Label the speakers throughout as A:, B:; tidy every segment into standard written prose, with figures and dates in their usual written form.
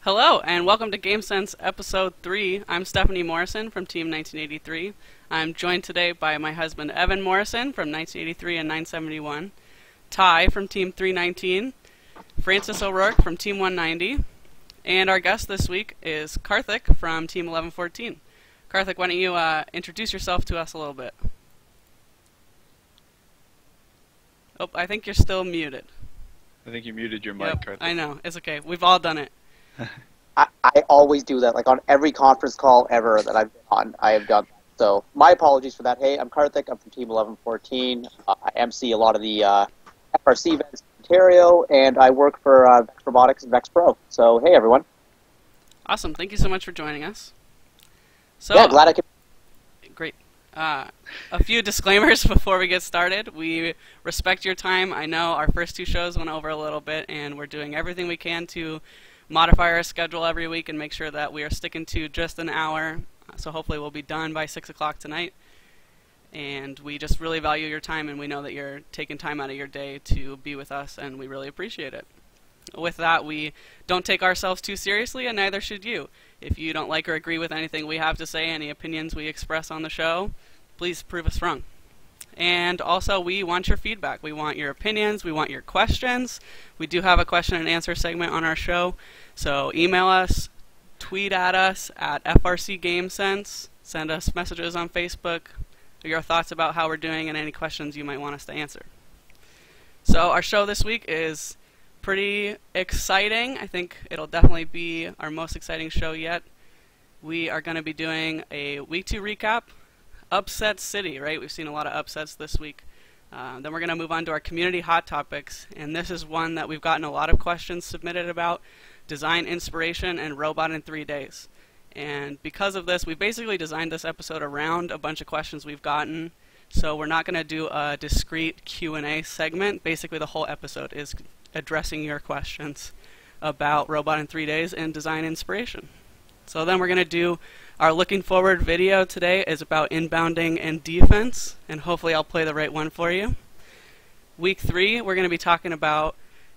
A: Hello, and welcome to GameSense Episode 3. I'm Stephanie Morrison from Team 1983. I'm joined today by my husband Evan Morrison from 1983 and 971, Ty from Team 319, Francis O'Rourke from Team 190, and our guest this week is Karthik from Team 1114. Karthik, why don't you introduce yourself to us a little bit? Oh, I think you're still muted.
B: I think you muted your mic,
A: Yep,
B: Karthik.
A: I know. It's okay. We've all done it.
C: I always do that. Like on every conference call ever that I've been on, I have done that. So my apologies for that. Hey, I'm Karthik. I'm from Team 1114. I MC a lot of the FRC events in Ontario, and I work for Vex Robotics and Vex Pro. So hey, everyone.
A: Awesome. Thank you so much for joining us. So,
C: Yeah, glad I could.
A: Great. A few disclaimers before we get started. We respect your time. I know our first two shows went over a little bit, and we're doing everything we can to modify our schedule every week and make sure that we are sticking to just an hour. So hopefully we'll be done by 6 o'clock tonight. And we just really value your time, and we know that you're taking time out of your day to be with us, and we really appreciate it. With that, we don't take ourselves too seriously, and neither should you. If you don't like or agree with anything we have to say, any opinions we express on the show, please prove us wrong. And also, we want your feedback. We want your opinions. We want your questions. We do have a question and answer segment on our show. So email us, tweet at us at FRC GameSense, send us messages on Facebook, your thoughts about how we're doing and any questions you might want us to answer. So our show this week is pretty exciting. I think it'll definitely be our most exciting show yet. We are going to be doing a Week 2 recap. Upset City, right? We've seen a lot of upsets this week. Then we're going to move on to our community hot topics, and this is one that we've gotten a lot of questions submitted about: design inspiration and robot in 3 days. And because of this, we basically designed this episode around a bunch of questions we've gotten. So we're not going to do a discrete Q&A segment. Basically, the whole episode is addressing your questions about robot in 3 days and design inspiration. So then we're going to do our looking forward video today is about inbounding and defense, and hopefully I'll play the right one for you. Week 3, we're going to be talking about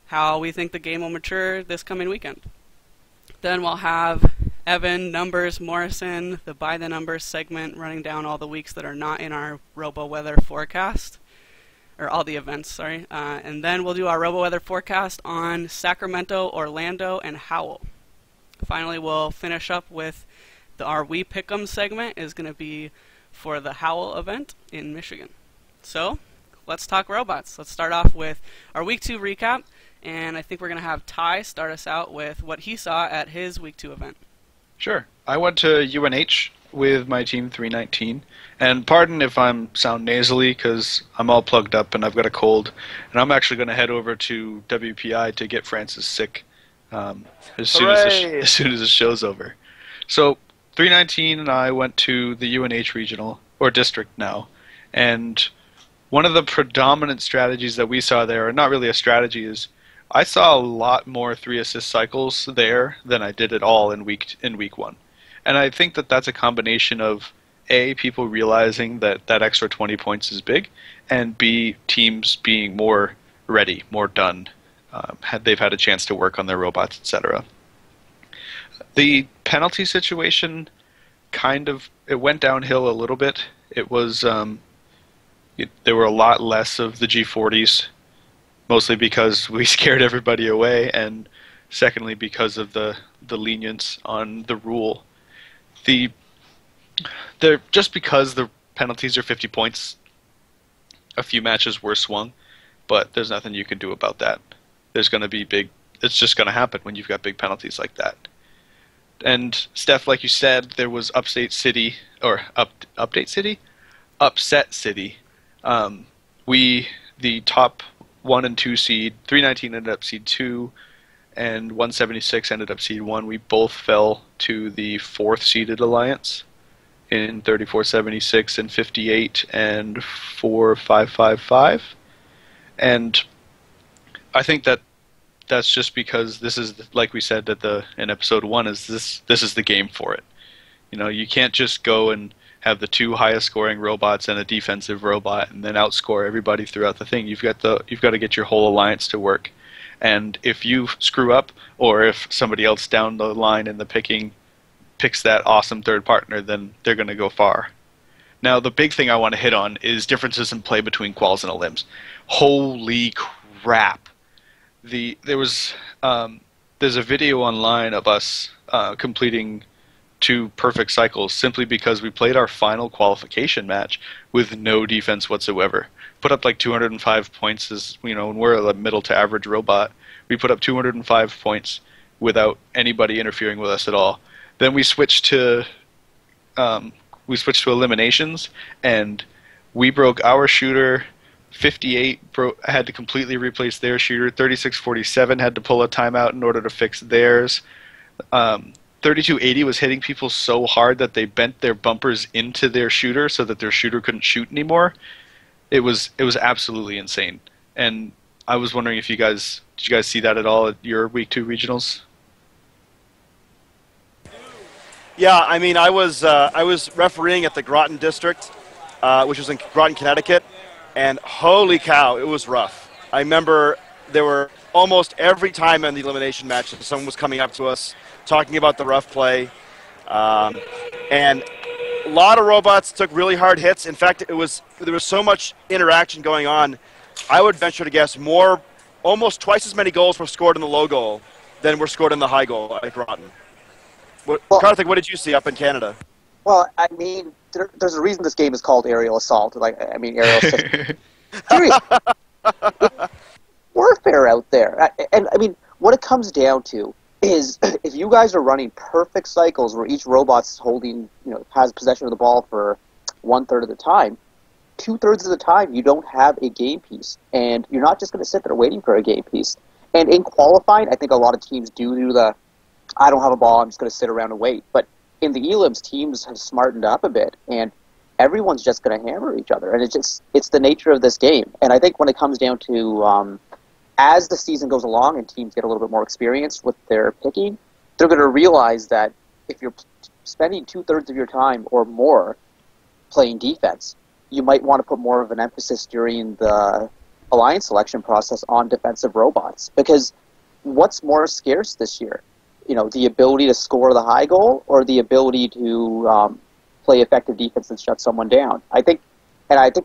A: how we think the game will mature this coming weekend. Then we'll have Evan, Numbers, Morrison, the By the Numbers segment, running down all the weeks that are not in our robo-weather forecast, or all the events, sorry. And then we'll do our robo-weather forecast on Sacramento, Orlando, and Howell. Finally, we'll finish up with our We Pick 'em segment is going to be for the Howell event in Michigan. So, let's talk robots. Let's start off with our Week 2 recap, and I think we're going to have Ty start us out with what he saw at his Week 2 event.
B: Sure. I went to UNH with my Team 319, and pardon if I sound nasally because I'm all plugged up and I've got a cold, and I'm actually going to head over to WPI to get Francis sick as soon as the show's over. So 319 and I went to the UNH regional, or district now, and one of the predominant strategies that we saw there, or not really a strategy, is I saw a lot more 3-assist cycles there than I did at all in week 1. And I think that that's a combination of A, people realizing that that extra 20 points is big, and B, teams being more ready, more done. They've had a chance to work on their robots, etc. The penalty situation it went downhill a little bit. It was there were a lot less of the G40s, mostly because we scared everybody away, and secondly because of the lenience on the rule. Just because the penalties are 50 points, a few matches were swung, but there's nothing you can do about that. There's going to be it's just going to happen when you've got big penalties like that. And Steph, like you said, there was Upstate City, or Update City? Upset City. The top 1 and 2 seed, 319 ended up seed 2, and 176 ended up seed 1. We both fell to the 4th seeded alliance in 3476 and 58 and 4555. And I think that's just because this is, like we said in episode 1, is this is the game for it. You know, you can't just go and have the 2 highest scoring robots and a defensive robot and then outscore everybody throughout the thing. You've got to get your whole alliance to work. And if you screw up, or if somebody else down the line in the picking picks that awesome third partner, then they're going to go far. Now, the big thing I want to hit on is differences in play between quals and elims. Holy crap! There's a video online of us completing 2 perfect cycles simply because we played our final qualification match with no defense whatsoever. Put up like 205 points, as you know, and we're a middle to average robot. We put up 205 points without anybody interfering with us at all. Then we switched to eliminations, and we broke our shooter. 58 had to completely replace their shooter. 3647 had to pull a timeout in order to fix theirs. 3280 was hitting people so hard that they bent their bumpers into their shooter so that their shooter couldn't shoot anymore. It was absolutely insane. And I was wondering if did you guys see that at all at your week 2 regionals?
D: Yeah, I mean, I was refereeing at the Groton district, which was in Groton, Connecticut, and holy cow, it was rough. I remember there were almost every time in the elimination match someone was coming up to us talking about the rough play, and a lot of robots took really hard hits. In fact, there was so much interaction going on, I would venture to guess almost twice as many goals were scored in the low goal than were scored in the high goal at Groton. Karthik, what did you see up in Canada?
C: Well, I mean, there's a reason this game is called Aerial Assault. Aerial Assist. Seriously, warfare out there. And I mean, what it comes down to is if you guys are running perfect cycles where each robot's has possession of the ball for 1/3 of the time, 2/3 of the time you don't have a game piece, and you're not just going to sit there waiting for a game piece. And in qualifying, I think a lot of teams do the I don't have a ball, I'm just going to sit around and wait. But in the elims, teams have smartened up a bit, and everyone's just going to hammer each other. And it's the nature of this game. And I think when it comes down to as the season goes along and teams get a little bit more experience with their picking, they're going to realize that if you're spending 2/3 of your time or more playing defense, you might want to put more of an emphasis during the alliance selection process on defensive robots. Because what's more scarce this year? The ability to score the high goal or the ability to play effective defense and shut someone down. I think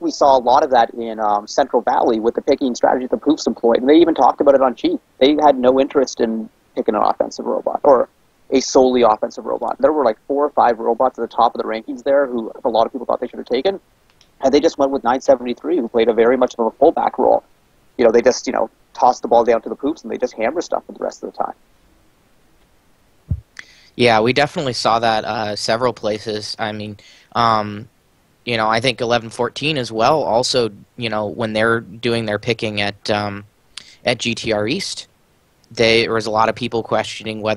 C: we saw a lot of that in Central Valley with the picking strategy the Poofs employed. And they even talked about it on Chief. They had no interest in picking an offensive robot or a solely offensive robot. There were like 4 or 5 robots at the top of the rankings there who a lot of people thought they should have taken. And they just went with 973, who played a very much of a fullback role. They just, tossed the ball down to the Poofs and they just hammer stuff for the rest of the time.
E: Yeah, we definitely saw that several places. I mean, I think 1114 as well. Also, when they're doing their picking at GTR East, there was a lot of people questioning why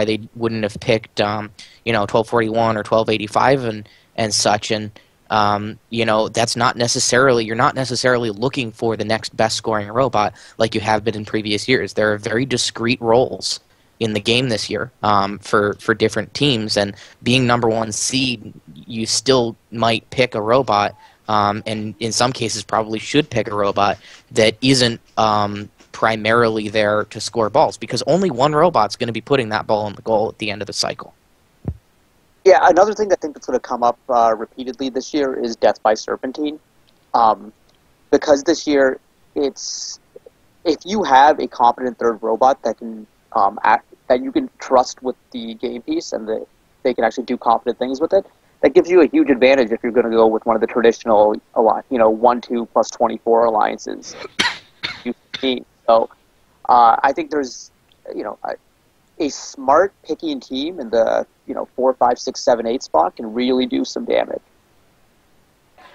E: they wouldn't have picked 1241 or 1285 and such. And that's not necessarily, you're not necessarily looking for the next best scoring robot like you have been in previous years. There are very discrete roles in the game this year for different teams, and being number 1 seed, you still might pick a robot, and in some cases probably should pick a robot that isn't primarily there to score balls, because only one robot's going to be putting that ball in the goal at the end of the cycle.
C: Yeah, another thing I think that's going to come up repeatedly this year is Death by Serpentine, because this year if you have a competent third robot that can that you can trust with the game piece and that they can actually do competent things with it, that gives you a huge advantage if you're going to go with one of the traditional 1-2 plus 24 alliances. So I think there's a smart picking team in the 4, 5, 6, 7, 8 spot can really do some damage.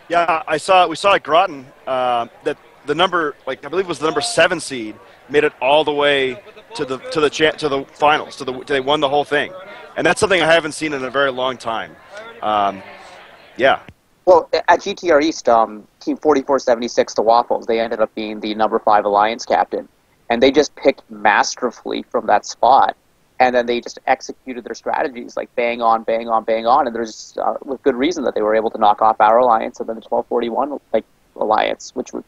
D: Yeah, we saw at Groton that the number, I believe it was the number 7 seed, made it all the way to the finals. They won the whole thing, and that's something I haven't seen in a very long time. Yeah.
C: Well, at GTR East, Team 4476, the Waffles, they ended up being the number 5 alliance captain, and they just picked masterfully from that spot, and then they just executed their strategies like bang on, bang on, bang on, and there's with good reason that they were able to knock off our alliance and then the 1241 alliance, which was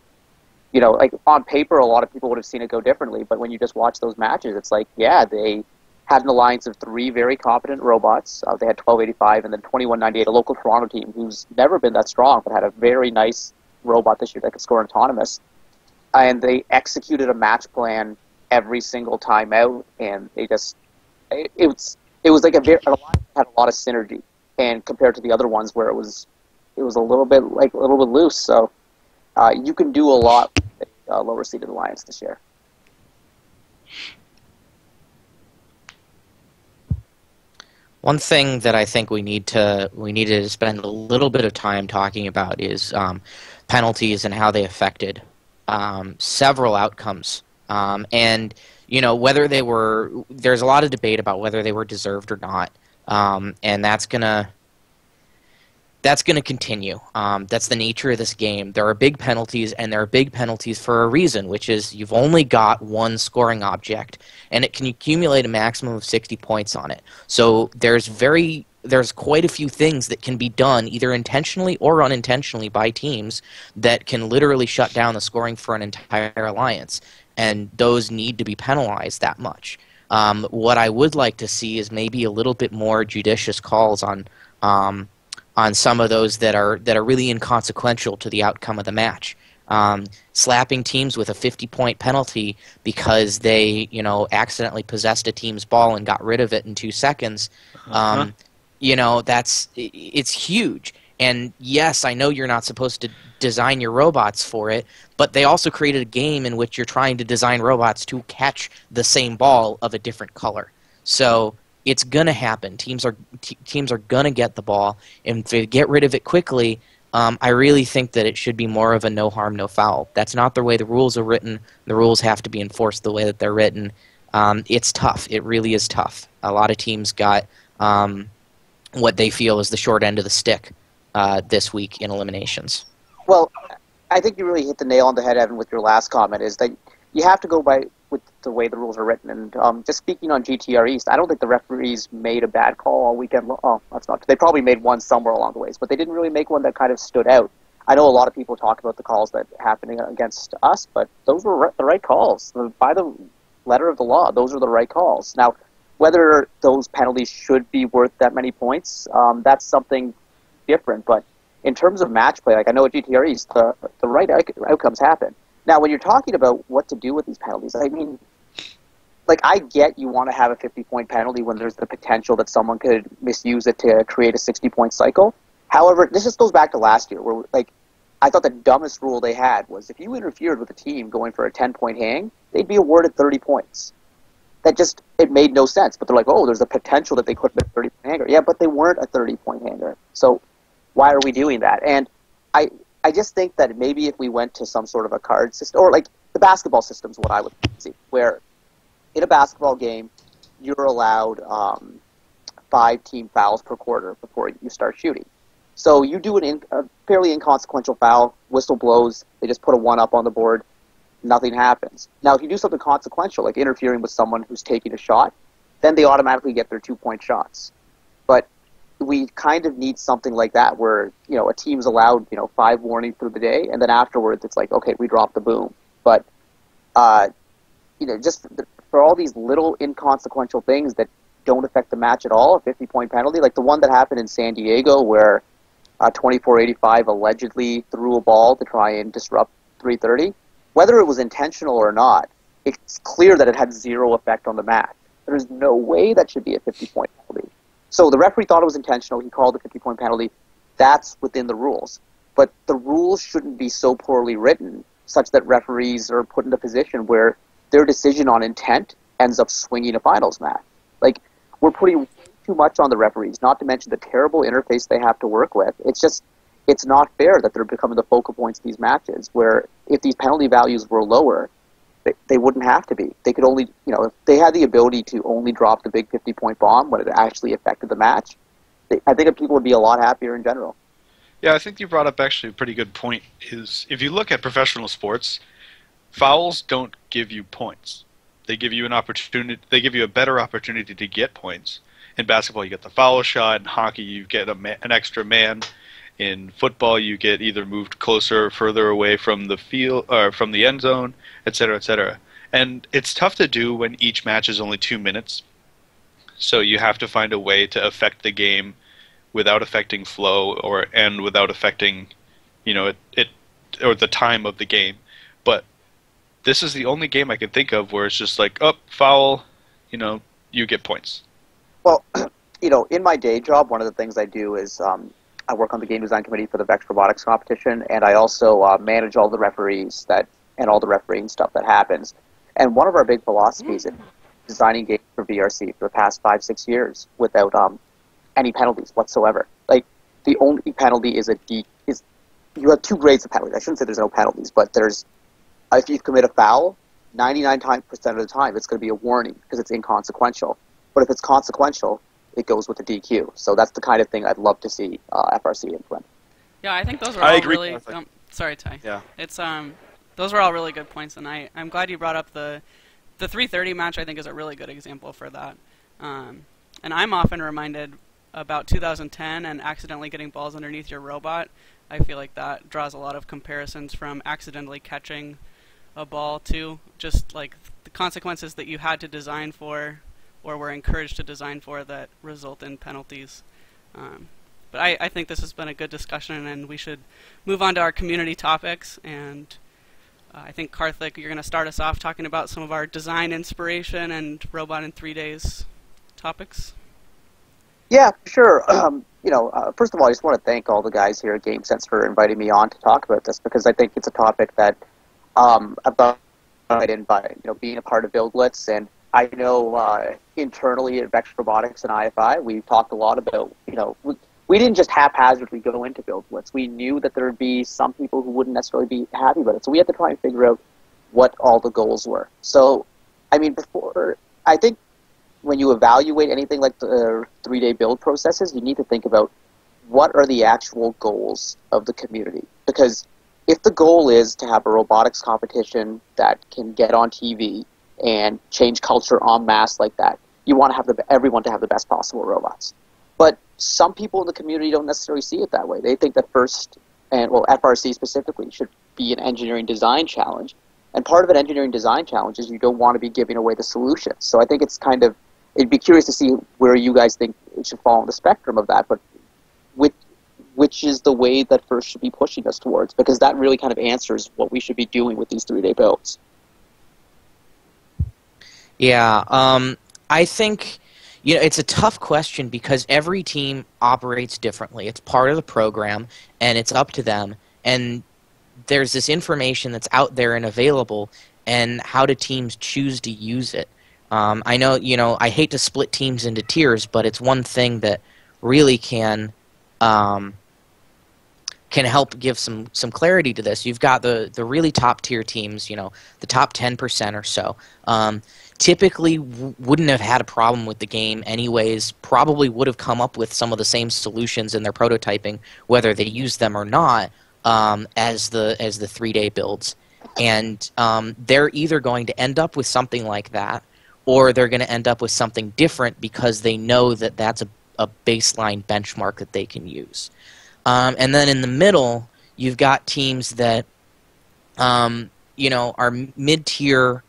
C: like on paper, a lot of people would have seen it go differently, but when you just watch those matches, it's like, yeah, they had an alliance of 3 very competent robots. They had 1285 and then 2198, a local Toronto team who's never been that strong, but had a very nice robot this year that could score autonomous. And they executed a match plan every single time out, and they just it was like an alliance that had a lot of synergy, and compared to the other ones where it was a little bit loose. So you can do a lot with a lower seeded alliance this year.
E: One thing that I think we need to spend a little bit of time talking about is penalties and how they affected several outcomes. And whether they were, there's a lot of debate about whether they were deserved or not, and that's gonna continue. That's the nature of this game. There are big penalties, and there are big penalties for a reason, which is you've only got one scoring object, and it can accumulate a maximum of 60 points on it. So there's quite a few things that can be done, either intentionally or unintentionally, by teams that can literally shut down the scoring for an entire alliance, and those need to be penalized that much. What I would like to see is maybe a little bit more judicious calls on some of those that are really inconsequential to the outcome of the match. Slapping teams with a 50-point penalty because they, accidentally possessed a team's ball and got rid of it in 2 seconds. It's huge. And yes, I know you're not supposed to design your robots for it, but they also created a game in which you're trying to design robots to catch the same ball of a different color. So it's going to happen. Teams are going to get the ball, and if they get rid of it quickly, I really think that it should be more of a no harm, no foul. That's not the way the rules are written. The rules have to be enforced the way that they're written. It's tough. It really is tough. A lot of teams got what they feel is the short end of the stick this week in eliminations.
C: Well, I think you really hit the nail on the head, Evan, with your last comment, is that you have to go by with the way the rules are written. And just speaking on GTR East, I don't think the referees made a bad call all weekend. Oh, that's not. They probably made one somewhere along the ways, but they didn't really make one that kind of stood out. I know a lot of people talk about the calls that happening against us, but those were the right calls. By the letter of the law, those are the right calls. Now, whether those penalties should be worth that many points, that's something different. But in terms of match play, like I know at GTR East, the right outcomes happen. Now, when you're talking about what to do with these penalties, I mean, like, I get you want to have a 50-point penalty when there's the potential that someone could misuse it to create a 60-point cycle. However, this just goes back to last year, where, like, I thought the dumbest rule they had was if you interfered with a team going for a 10-point hang, they'd be awarded 30 points. It made no sense. But they're like, oh, there's a potential that they could have been a 30-point hanger. Yeah, but they weren't a 30-point hanger. So why are we doing that? And I just think that maybe if we went to some sort of a card system, or like the basketball system is what I would see, where in a basketball game, you're allowed 5 team fouls per quarter before you start shooting. So you do a fairly inconsequential foul, whistle blows, they just put a 1 up on the board, nothing happens. Now, if you do something consequential, like interfering with someone who's taking a shot, then they automatically get their 2-point shots. But we kind of need something like that where, a team's allowed, 5 warnings through the day, and then afterwards it's like, okay, we dropped the boom. But, just for all these little inconsequential things that don't affect the match at all, a 50-point penalty, like the one that happened in San Diego where 2485 allegedly threw a ball to try and disrupt 330, whether it was intentional or not, it's clear that it had zero effect on the match. There's no way that should be a 50-point penalty. So the referee thought it was intentional. He called the 50-point penalty. That's within the rules. But the rules shouldn't be so poorly written such that referees are put in a position where their decision on intent ends up swinging a finals match. Like, we're putting too much on the referees, not to mention the terrible interface they have to work with. It's not fair that they're becoming the focal points of these matches, where if these penalty values were lower, they wouldn't have to be. They could only, if they had the ability to only drop the big 50-point bomb when it actually affected the match, I think people would be a lot happier in general.
B: Yeah, I think you brought up actually a pretty good point, is if you look at professional sports, fouls don't give you points. They give you an opportunity, they give you a better opportunity to get points. In basketball, you get the foul shot. In hockey, you get an extra man. In football, you get either moved closer or further away from the field or from the end zone, etc., etc. And it's tough to do when each match is only 2 minutes. So you have to find a way to affect the game without affecting flow and without affecting, it or the time of the game. But this is the only game I can think of where it's just like, oh, foul, you get points.
C: Well, in my day job, one of the things I do is I work on the game design committee for the Vex Robotics competition, and I also manage all the referees and all the refereeing stuff that happens. And one of our big philosophies in designing games for VRC for the past 5-6 years without any penalties whatsoever. Like, the only penalty is you have 2 grades of penalties. I shouldn't say there's no penalties, but there's if you commit a foul, 99% of the time it's going to be a warning because it's inconsequential. But if it's consequential, it goes with a DQ. So that's the kind of thing I'd love to see FRC implement.
A: Yeah, I think those are
D: I
A: all
D: agree.
A: really. Sorry, Ty.
D: Yeah.
A: It's those were all really good points, and I'm glad you brought up the 330 match. I think is a really good example for that. And I'm often reminded about 2010 and accidentally getting balls underneath your robot. I feel like that draws a lot of comparisons from accidentally catching a ball to just like the consequences that you had to design for or were encouraged to design for that result in penalties. But I think this has been a good discussion, and we should move on to our community topics. And I think, Karthik, you're going to start us off talking about some of our design inspiration and Robot in 3 Days topics.
C: Yeah, sure. First of all, I just want to thank all the guys here at GameSense for inviting me on to talk about this, because I think it's a topic that about being a part of Build Blitz, and I know internally at Vex Robotics and IFI, we've talked a lot about, we didn't just haphazardly go into Build Blitz. We knew that there would be some people who wouldn't necessarily be happy about it, so we had to try and figure out what all the goals were. So, I think when you evaluate anything like the 3-day build processes, you need to think about what are the actual goals of the community. Because if the goal is to have a robotics competition that can get on TV and change culture en masse like that, you want to have everyone to have the best possible robots. But some people in the community don't necessarily see it that way. They think that FRC specifically should be an engineering design challenge. And part of an engineering design challenge is you don't want to be giving away the solutions. So I think it'd be curious to see where you guys think it should fall on the spectrum of that, but which is the way that FIRST should be pushing us towards, because that really kind of answers what we should be doing with these 3-day builds.
E: Yeah, I think it's a tough question because every team operates differently. It's part of the program, and it's up to them. And there's this information that's out there and available, and how do teams choose to use it? I know, I hate to split teams into tiers, but it's one thing that really can help give some clarity to this. You've got the really top tier teams, the top 10% or so. Typically wouldn't have had a problem with the game anyways, probably would have come up with some of the same solutions in their prototyping, whether they used them or not, as the 3-day builds. And they're either going to end up with something like that, or they're going to end up with something different because they know that that's a baseline benchmark that they can use. And then in the middle, you've got teams that, are mid-tier.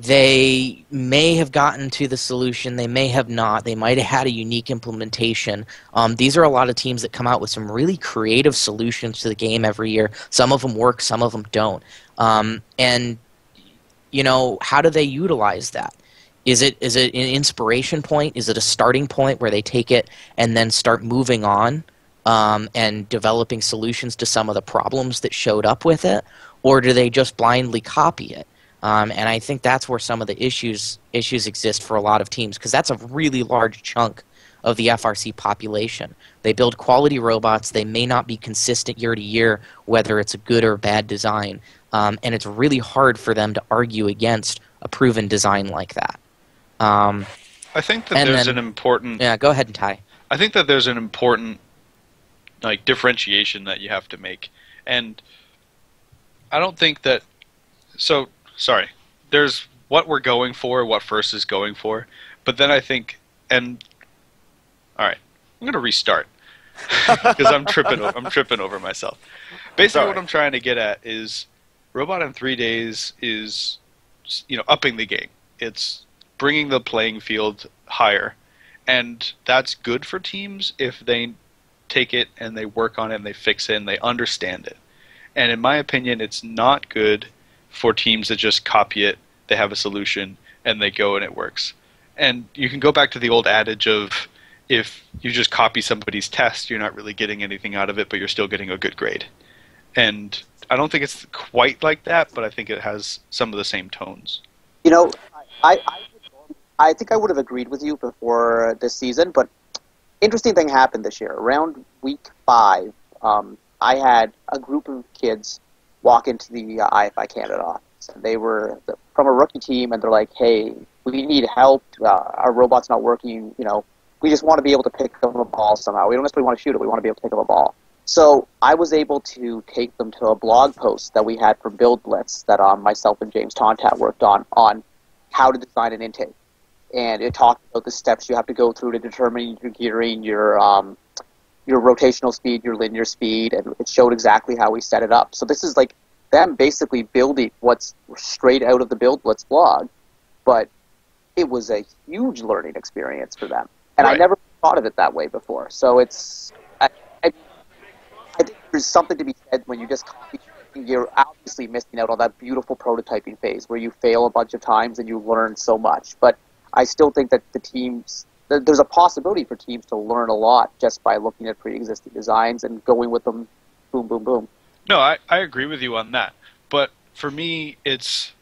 E: They may have gotten to the solution, they may have not, they might have had a unique implementation. These are a lot of teams that come out with some really creative solutions to the game every year. Some of them work, some of them don't. And how do they utilize that? Is it an inspiration point? Is it a starting point where they take it and then start moving on and developing solutions to some of the problems that showed up with it? Or do they just blindly copy it? And I think that's where some of the issues exist for a lot of teams, because that's a really large chunk of the FRC population. They build quality robots. They may not be consistent year to year, whether it's a good or bad design. And it's really hard for them to argue against a proven design like that.
B: I think that there's an important...
E: Yeah, go ahead and Ty.
B: I think that there's an important differentiation that you have to make. And I don't think that... So, sorry. There's what we're going for, what FIRST is going for. But then I think... Alright, I'm going to restart. because I'm tripping over myself. Basically,
D: Sorry.
B: what I'm trying to get at is Robot in 3 days is, upping the game. It's bringing the playing field higher, and that's good for teams if they take it and they work on it and they fix it and they understand it. And in my opinion, it's not good for teams that just copy it, they have a solution, and they go and it works. And you can go back to the old adage of if you just copy somebody's test, you're not really getting anything out of it, but you're still getting a good grade. And I don't think it's quite like that, but I think it has some of the same tones.
C: You know, I, I think I would have agreed with you before this season, but interesting thing happened this year. Around week 5, I had a group of kids walk into the IFI Canada office. They were from a rookie team, and they're like, hey, we need help. Our robot's not working. We just want to be able to pick up a ball somehow. We don't necessarily want to shoot it. We want to be able to pick up a ball. So I was able to take them to a blog post that we had from Build Blitz that myself and James Tontat worked on how to design an intake. And it talked about the steps you have to go through to determine your gearing, your rotational speed, your linear speed, and it showed exactly how we set it up. So this is like them basically building what's straight out of the Build Blitz blog, but it was a huge learning experience for them. And
B: Right.
C: I never thought of it that way before. So I think there's something to be said when you just copy. You're obviously missing out on that beautiful prototyping phase where you fail a bunch of times and you learn so much. But I still think that there's a possibility for teams to learn a lot just by looking at pre-existing designs and going with them, boom, boom, boom.
B: No, I agree with you on that. But for me, it's,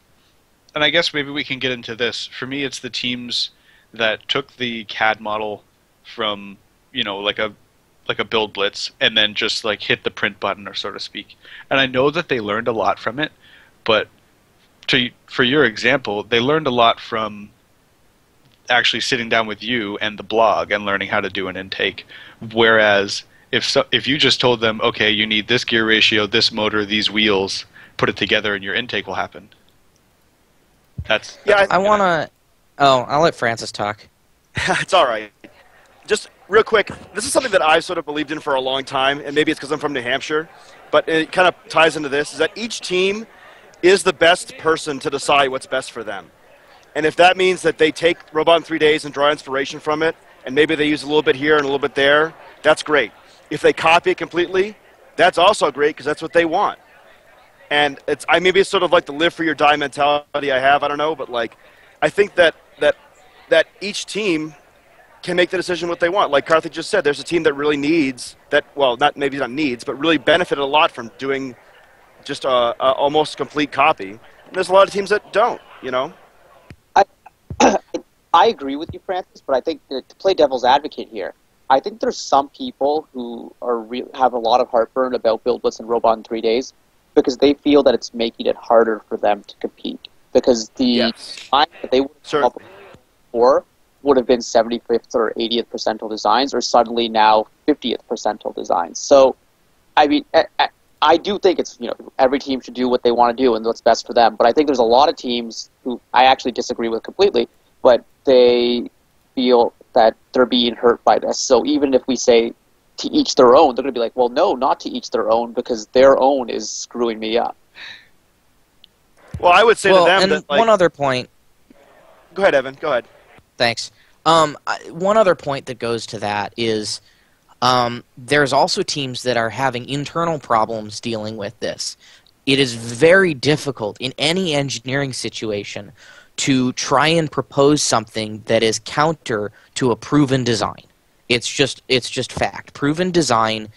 B: and I guess maybe we can get into this. For me, it's the teams that took the CAD model from, like a Build Blitz and then just like hit the print button, or so to speak. And I know that they learned a lot from it, but for your example, they learned a lot from actually sitting down with you and the blog and learning how to do an intake. Whereas if you just told them, okay, you need this gear ratio, this motor, these wheels, put it together, and your intake will happen.
E: I want to... Oh, I'll let Francis talk.
D: It's all right. Just real quick, this is something that I've sort of believed in for a long time, and maybe it's because I'm from New Hampshire, but it kind of ties into this, is that each team is the best person to decide what's best for them. And if that means that they take Robot in 3 days and draw inspiration from it, and maybe they use a little bit here and a little bit there, that's great. If they copy it completely, that's also great because that's what they want. And maybe it's sort of like the live for your die mentality I have, I don't know, but like I think that each team can make the decision what they want. Like Karthik just said, there's a team that really needs that, well, maybe not needs, but really benefited a lot from doing just a almost complete copy. And there's a lot of teams that don't,
C: I agree with you, Francis, but I think to play devil's advocate here, I think there's some people who have a lot of heartburn about Build Blitz and Robot in 3 days because they feel that it's making it harder for them to compete. Because the time that they would have come up with before would have been 75th or 80th percentile designs, or suddenly now 50th percentile designs. So, I mean, I do think it's, every team should do what they want to do and what's best for them. But I think there's a lot of teams who I actually disagree with completely, but they feel that they're being hurt by this. So even if we say to each their own, they're going to be like, well, no, not to each their own, because their own is screwing me up.
D: Well, I would say to them
E: and
D: that,
E: one other point.
D: Go ahead, Evan. Go ahead.
E: Thanks. One other point that goes to that is there's also teams that are having internal problems dealing with this. It is very difficult in any engineering situation to try and propose something that is counter to a proven design. It's just fact. Proven design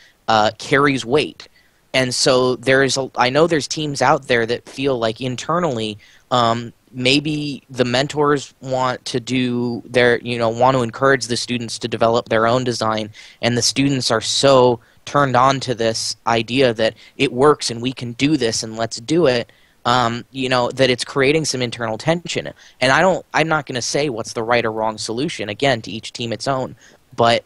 E: carries weight. And so I know there's teams out there that feel like internally maybe the mentors want to want to encourage the students to develop their own design, and the students are so turned on to this idea that it works and we can do this and let's do it, that it's creating some internal tension. And I'm not going to say what's the right or wrong solution. Again, to each team its own. But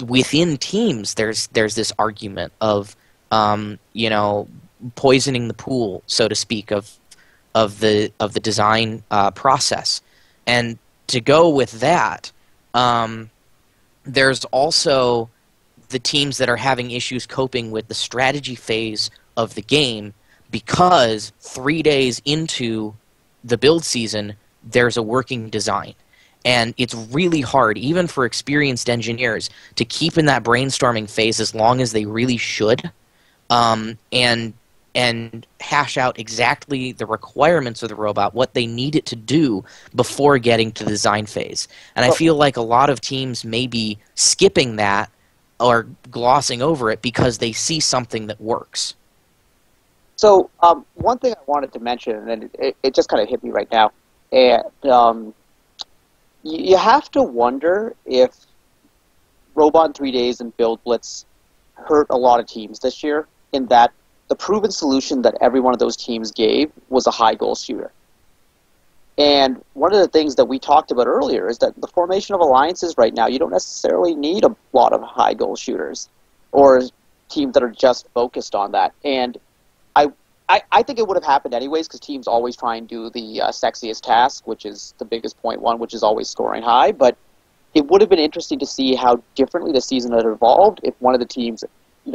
E: within teams, there's this argument of poisoning the pool, so to speak, of the design process. And to go with that, there's also the teams that are having issues coping with the strategy phase of the game because 3 days into the build season, there's a working design. And it's really hard, even for experienced engineers, to keep in that brainstorming phase as long as they really should, and hash out exactly the requirements of the robot, what they need it to do before getting to the design phase. And I feel like a lot of teams may be skipping that or glossing over it because they see something that works.
C: So one thing I wanted to mention, and it just kind of hit me right now, and you have to wonder if Robot in 3 Days and Build Blitz hurt a lot of teams this year, in that the proven solution that every one of those teams gave was a high goal shooter. And one of the things that we talked about earlier is that the formation of alliances right now, you don't necessarily need a lot of high goal shooters or teams that are just focused on that. And I think it would have happened anyways, because teams always try and do the sexiest task, which is the biggest point one, which is always scoring high. But it would have been interesting to see how differently the season had evolved if one of the teams,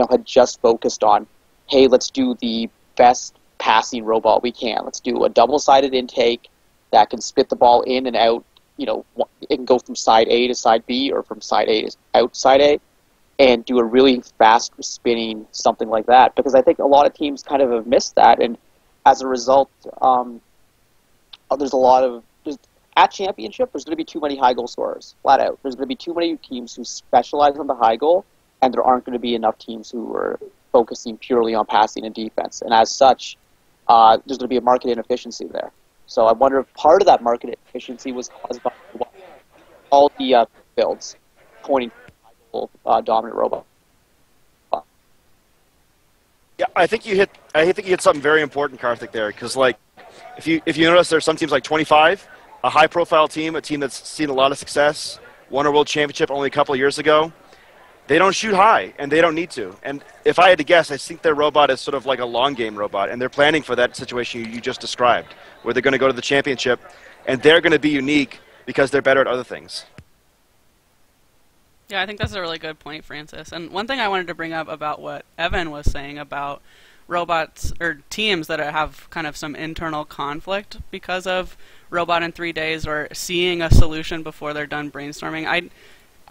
C: had just focused on, hey, let's do the best passing robot we can. Let's do a double-sided intake that can spit the ball in and out. It can go from side A to side B or from side A to outside A, and do a really fast spinning something like that. Because I think a lot of teams kind of have missed that, and as a result, there's a lot of... At Championship, there's going to be too many high goal scorers, flat out. There's going to be too many teams who specialize on the high goal, and there aren't going to be enough teams who are focusing purely on passing and defense. And as such, there's going to be a market inefficiency there. So I wonder if part of that market efficiency was caused by all the builds pointing to dominant robot.
D: Yeah, I think you hit something very important, Karthik, there, because if you notice, there's some teams like 25, a high-profile team, a team that's seen a lot of success, won a world championship only a couple of years ago. They don't shoot high, and they don't need to. And if I had to guess, I think their robot is sort of like a long-game robot, and they're planning for that situation you just described, where they're going to go to the championship, and they're going to be unique because they're better at other things.
A: Yeah, I think that's a really good point, Francis. And one thing I wanted to bring up about what Evan was saying about robots or teams that have kind of some internal conflict because of Robot in 3 Days or seeing a solution before they're done brainstorming.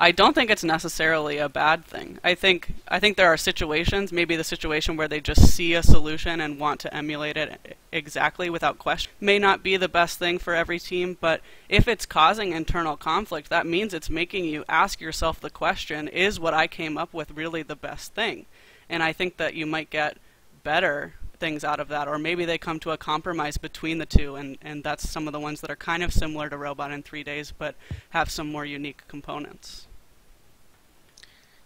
A: I don't think it's necessarily a bad thing. I think there are situations, maybe the situation where they just see a solution and want to emulate it exactly without question, may not be the best thing for every team, but if it's causing internal conflict, that means it's making you ask yourself the question, is what I came up with really the best thing? And I think that you might get better things out of that, or maybe they come to a compromise between the two, and that's some of the ones that are kind of similar to Robot in 3 Days, but have some more unique components.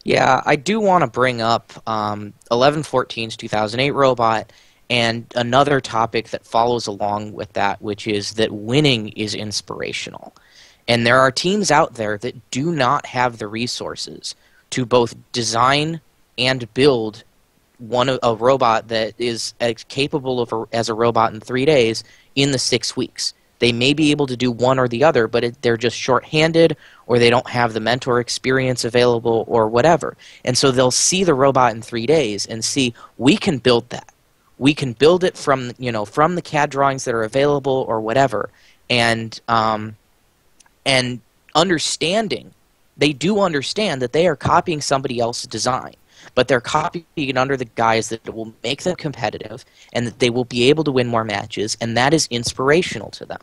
E: Yeah, I do want to bring up 1114's 2008 robot and another topic that follows along with that, which is that winning is inspirational. And there are teams out there that do not have the resources to both design and build a robot that is as capable as a robot in 3 days in the 6 weeks. They may be able to do one or the other, but they're just short-handed, or they don't have the mentor experience available, or whatever. And so they'll see the robot in 3 days and see, we can build that. We can build it from the CAD drawings that are available, or whatever. And understanding, they do understand that they are copying somebody else's design, but they're copying it under the guise that it will make them competitive and that they will be able to win more matches, and that is inspirational to them.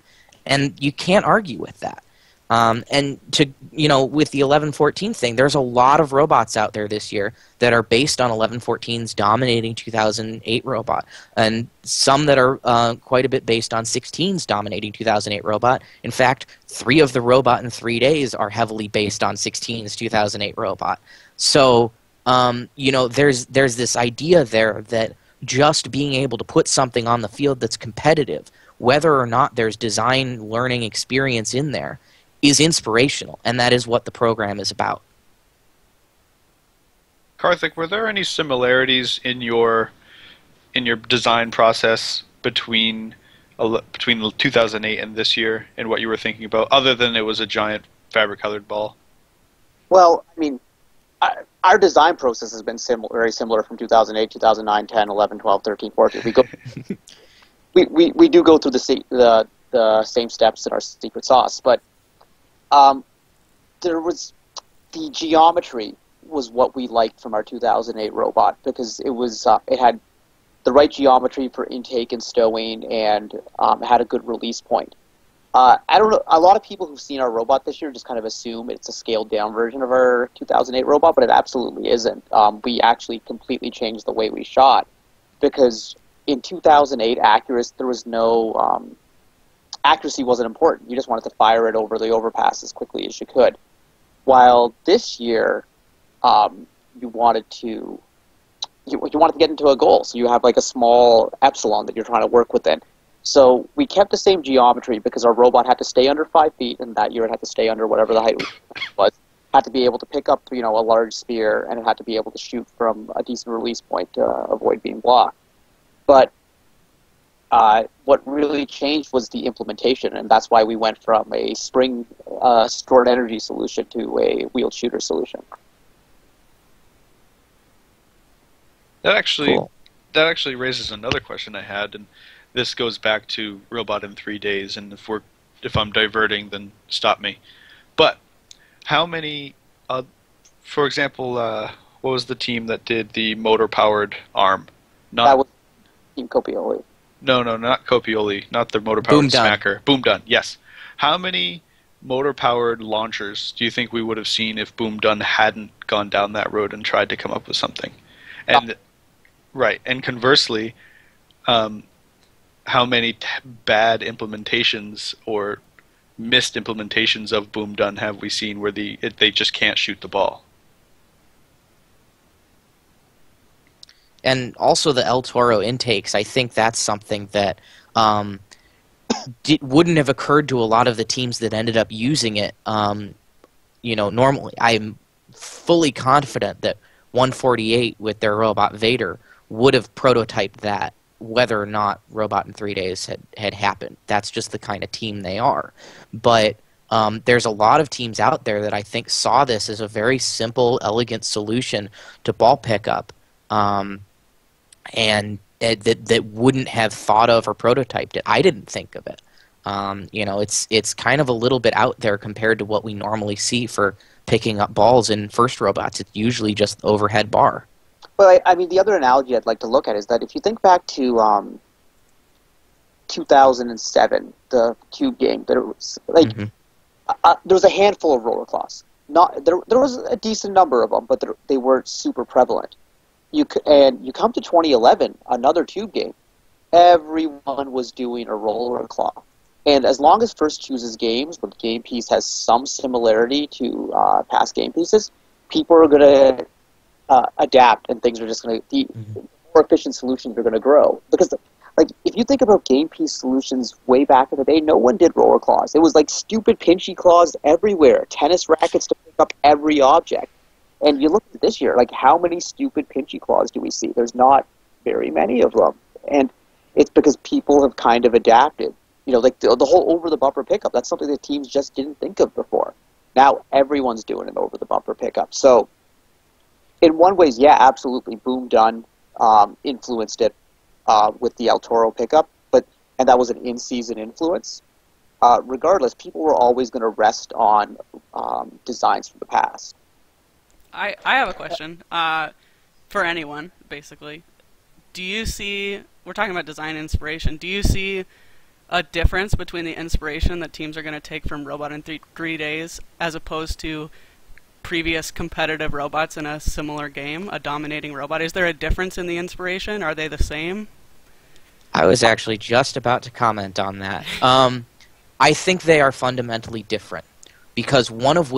E: And you can't argue with that. And with the 1114 thing, there's a lot of robots out there this year that are based on 1114's dominating 2008 robot, and some that are quite a bit based on 16's dominating 2008 robot. In fact, 3 of the Robot in 3 Days are heavily based on 16's 2008 robot. So there's this idea there that just being able to put something on the field that's competitive, whether or not there's design learning experience in there, is inspirational, and that is what the program is about.
B: Karthik, were there any similarities in your design process between 2008 and this year and what you were thinking about, other than it was a giant fabric-colored ball?
C: Well, I mean, our design process has been very similar from 2008, 2009, 10, 11, 12, 13, 14. We do go through the same steps in our secret sauce, but there was the geometry was what we liked from our 2008 robot because it had the right geometry for intake and stowing and had a good release point. I don't know. A lot of people who've seen our robot this year just kind of assume it's a scaled down version of our 2008 robot, but it absolutely isn't. We actually completely changed the way we shot because in 2008, there was no accuracy wasn't important. You just wanted to fire it over the overpass as quickly as you could. While this year, you wanted to get into a goal, so you have like a small epsilon that you're trying to work within. So we kept the same geometry because our robot had to stay under 5 feet, and that year it had to stay under whatever the height was. Had to be able to pick up, a large spear, and it had to be able to shoot from a decent release point to avoid being blocked. But what really changed was the implementation, and that's why we went from a spring stored energy solution to a wheeled shooter solution.
B: That actually
E: Cool.
B: that actually raises another question I had, and this goes back to Robot in 3 days. And if I'm diverting, then stop me. But how many, for example, what was the team that did the motor-powered arm?
C: That was Team Copioli.
B: No, not Copioli, not the motor-powered
E: Boom Done.
B: smacker. Boom Done, yes. How many motor-powered launchers do you think we would have seen if Boom Done hadn't gone down that road and tried to come up with something? And right, and conversely, how many bad implementations or missed implementations of Boom Done have we seen where they just can't shoot the ball?
E: And also the El Toro intakes, I think that's something that wouldn't have occurred to a lot of the teams that ended up using it. Normally, I'm fully confident that 148 with their Robot Vader would have prototyped that, whether or not Robot in 3 days had happened. That's just the kind of team they are. But there's a lot of teams out there that I think saw this as a very simple, elegant solution to ball pickup. And that wouldn't have thought of or prototyped it. I didn't think of it. It's kind of a little bit out there compared to what we normally see for picking up balls in first robots. It's usually just the overhead bar.
C: Well, I mean, the other analogy I'd like to look at is that if you think back to 2007, the Cube game, there was there was a handful of roller claws. There was a decent number of them, but they weren't super prevalent. You come to 2011, another Cube game, everyone was doing a roller claw. And as long as First chooses games where the game piece has some similarity to past game pieces, people are going to adapt, and things are just going to the more efficient solutions are going to grow. Because, if you think about game piece solutions way back in the day, no one did roller claws. It was like stupid pinchy claws everywhere, tennis rackets to pick up every object. And you look at this year, how many stupid pinchy claws do we see? There's not very many of them, and it's because people have kind of adapted. The whole over-the-bumper pickup, that's something that teams just didn't think of before. Now everyone's doing an over-the-bumper pickup. So in one ways, yeah, absolutely, Boom Done influenced it with the El Toro pickup, and that was an in-season influence. Regardless, people were always going to rest on designs from the past.
A: I have a question for anyone, basically. Do you see, we're talking about design inspiration, do you see a difference between the inspiration that teams are going to take from Robot in 3 days as opposed to previous competitive robots in a similar game, a dominating robot? Is there a difference in the inspiration? Are they the same?
E: I was actually just about to comment on that. I think they are fundamentally different because one of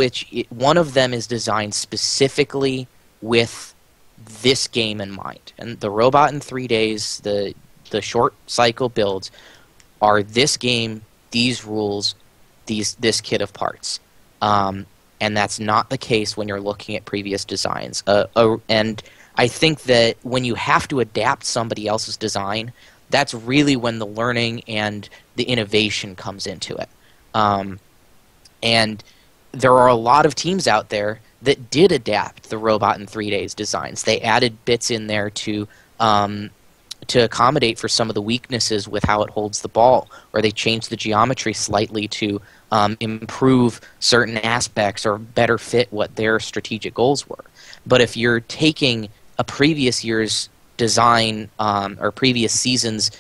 E: them is designed specifically with this game in mind. And the Robot in 3 days, the short cycle builds, are this game, these rules, this kit of parts. And that's not the case when you're looking at previous designs. And I think that when you have to adapt somebody else's design, that's really when the learning and the innovation comes into it. And there are a lot of teams out there that did adapt the Robot in 3 Days designs. They added bits in there to accommodate for some of the weaknesses with how it holds the ball, or they changed the geometry slightly to improve certain aspects or better fit what their strategic goals were. But if you're taking a previous year's design or previous season's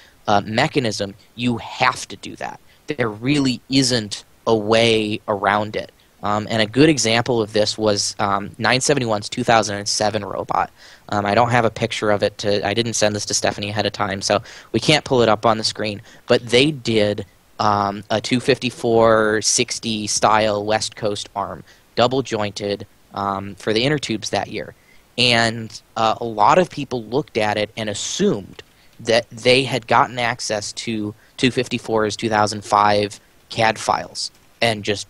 E: mechanism, you have to do that. There really isn't a way around it. And a good example of this was 971's 2007 robot. I don't have a picture of it. I didn't send this to Stephanie ahead of time, so we can't pull it up on the screen. But they did a 254-60 style West Coast arm, double jointed for the inner tubes that year. And a lot of people looked at it and assumed that they had gotten access to 254's 2005 CAD files and just,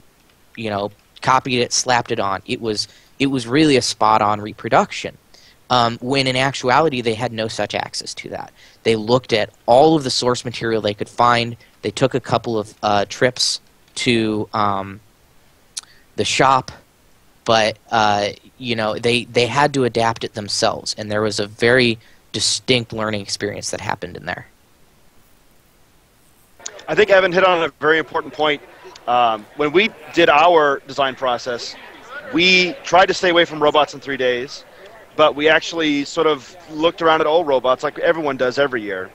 E: copied it, slapped it on. It was really a spot-on reproduction. When in actuality they had no such access to that. They looked at all of the source material they could find. They took a couple of trips to the shop, but they had to adapt it themselves, and there was a very distinct learning experience that happened in there.
D: I think Evan hit on a very important point. When we did our design process, we tried to stay away from robots in 3 days, but we actually sort of looked around at old robots like everyone does every year.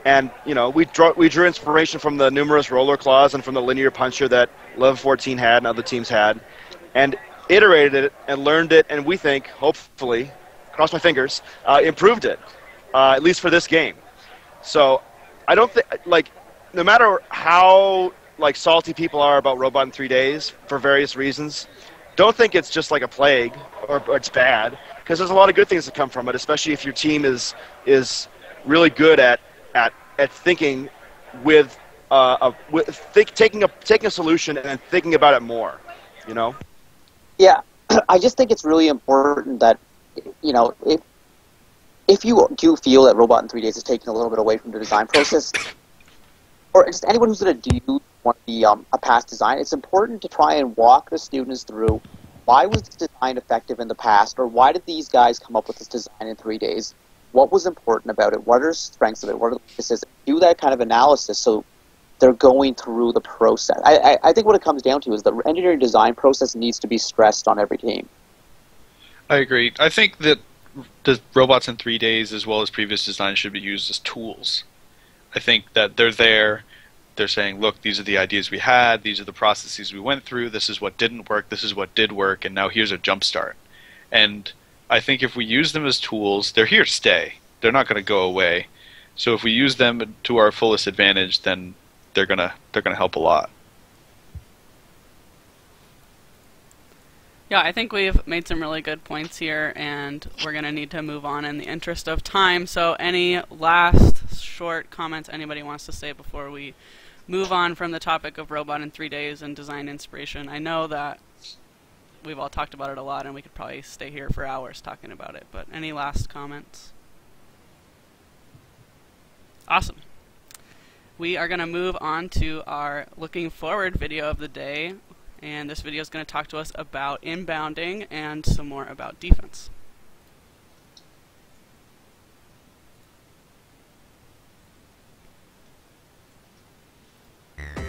D: And, we drew inspiration from the numerous roller claws and from the linear puncher that 1114 had and other teams had, and iterated it and learned it, and we think, hopefully, cross my fingers, improved it, at least for this game. So I don't think, no matter how salty people are about Robot in 3 days for various reasons, don't think it's just like a plague or it's bad, because there's a lot of good things that come from it, especially if your team is really good at thinking with taking a solution and thinking about it more,
C: Yeah, I just think it's really important that, if you do feel that Robot in 3 days is taking a little bit away from the design process, or just anyone who's going to do want to be a past design, it's important to try and walk the students through why was this design effective in the past, or why did these guys come up with this design in 3 days? What was important about it? What are the strengths of it? What are the weaknesses? Do that kind of analysis so they're going through the process. I think what it comes down to is the engineering design process needs to be stressed on every team.
B: I agree. I think that the robots in 3 days, as well as previous designs, should be used as tools. I think that they're there. They're saying, look, these are the ideas we had. These are the processes we went through. This is what didn't work. This is what did work. And now here's a jump start. And I think if we use them as tools, they're here to stay. They're not going to go away. So if we use them to our fullest advantage, then they're gonna help a lot.
A: Yeah, I think we've made some really good points here, and we're going to need to move on in the interest of time. So any last short comments anybody wants to say before we move on from the topic of Robot in 3 days and design inspiration? I know that we've all talked about it a lot, and we could probably stay here for hours talking about it, but any last comments? Awesome. We are going to move on to our looking forward video of the day. And this video is going to talk to us about inbounding and some more about defense.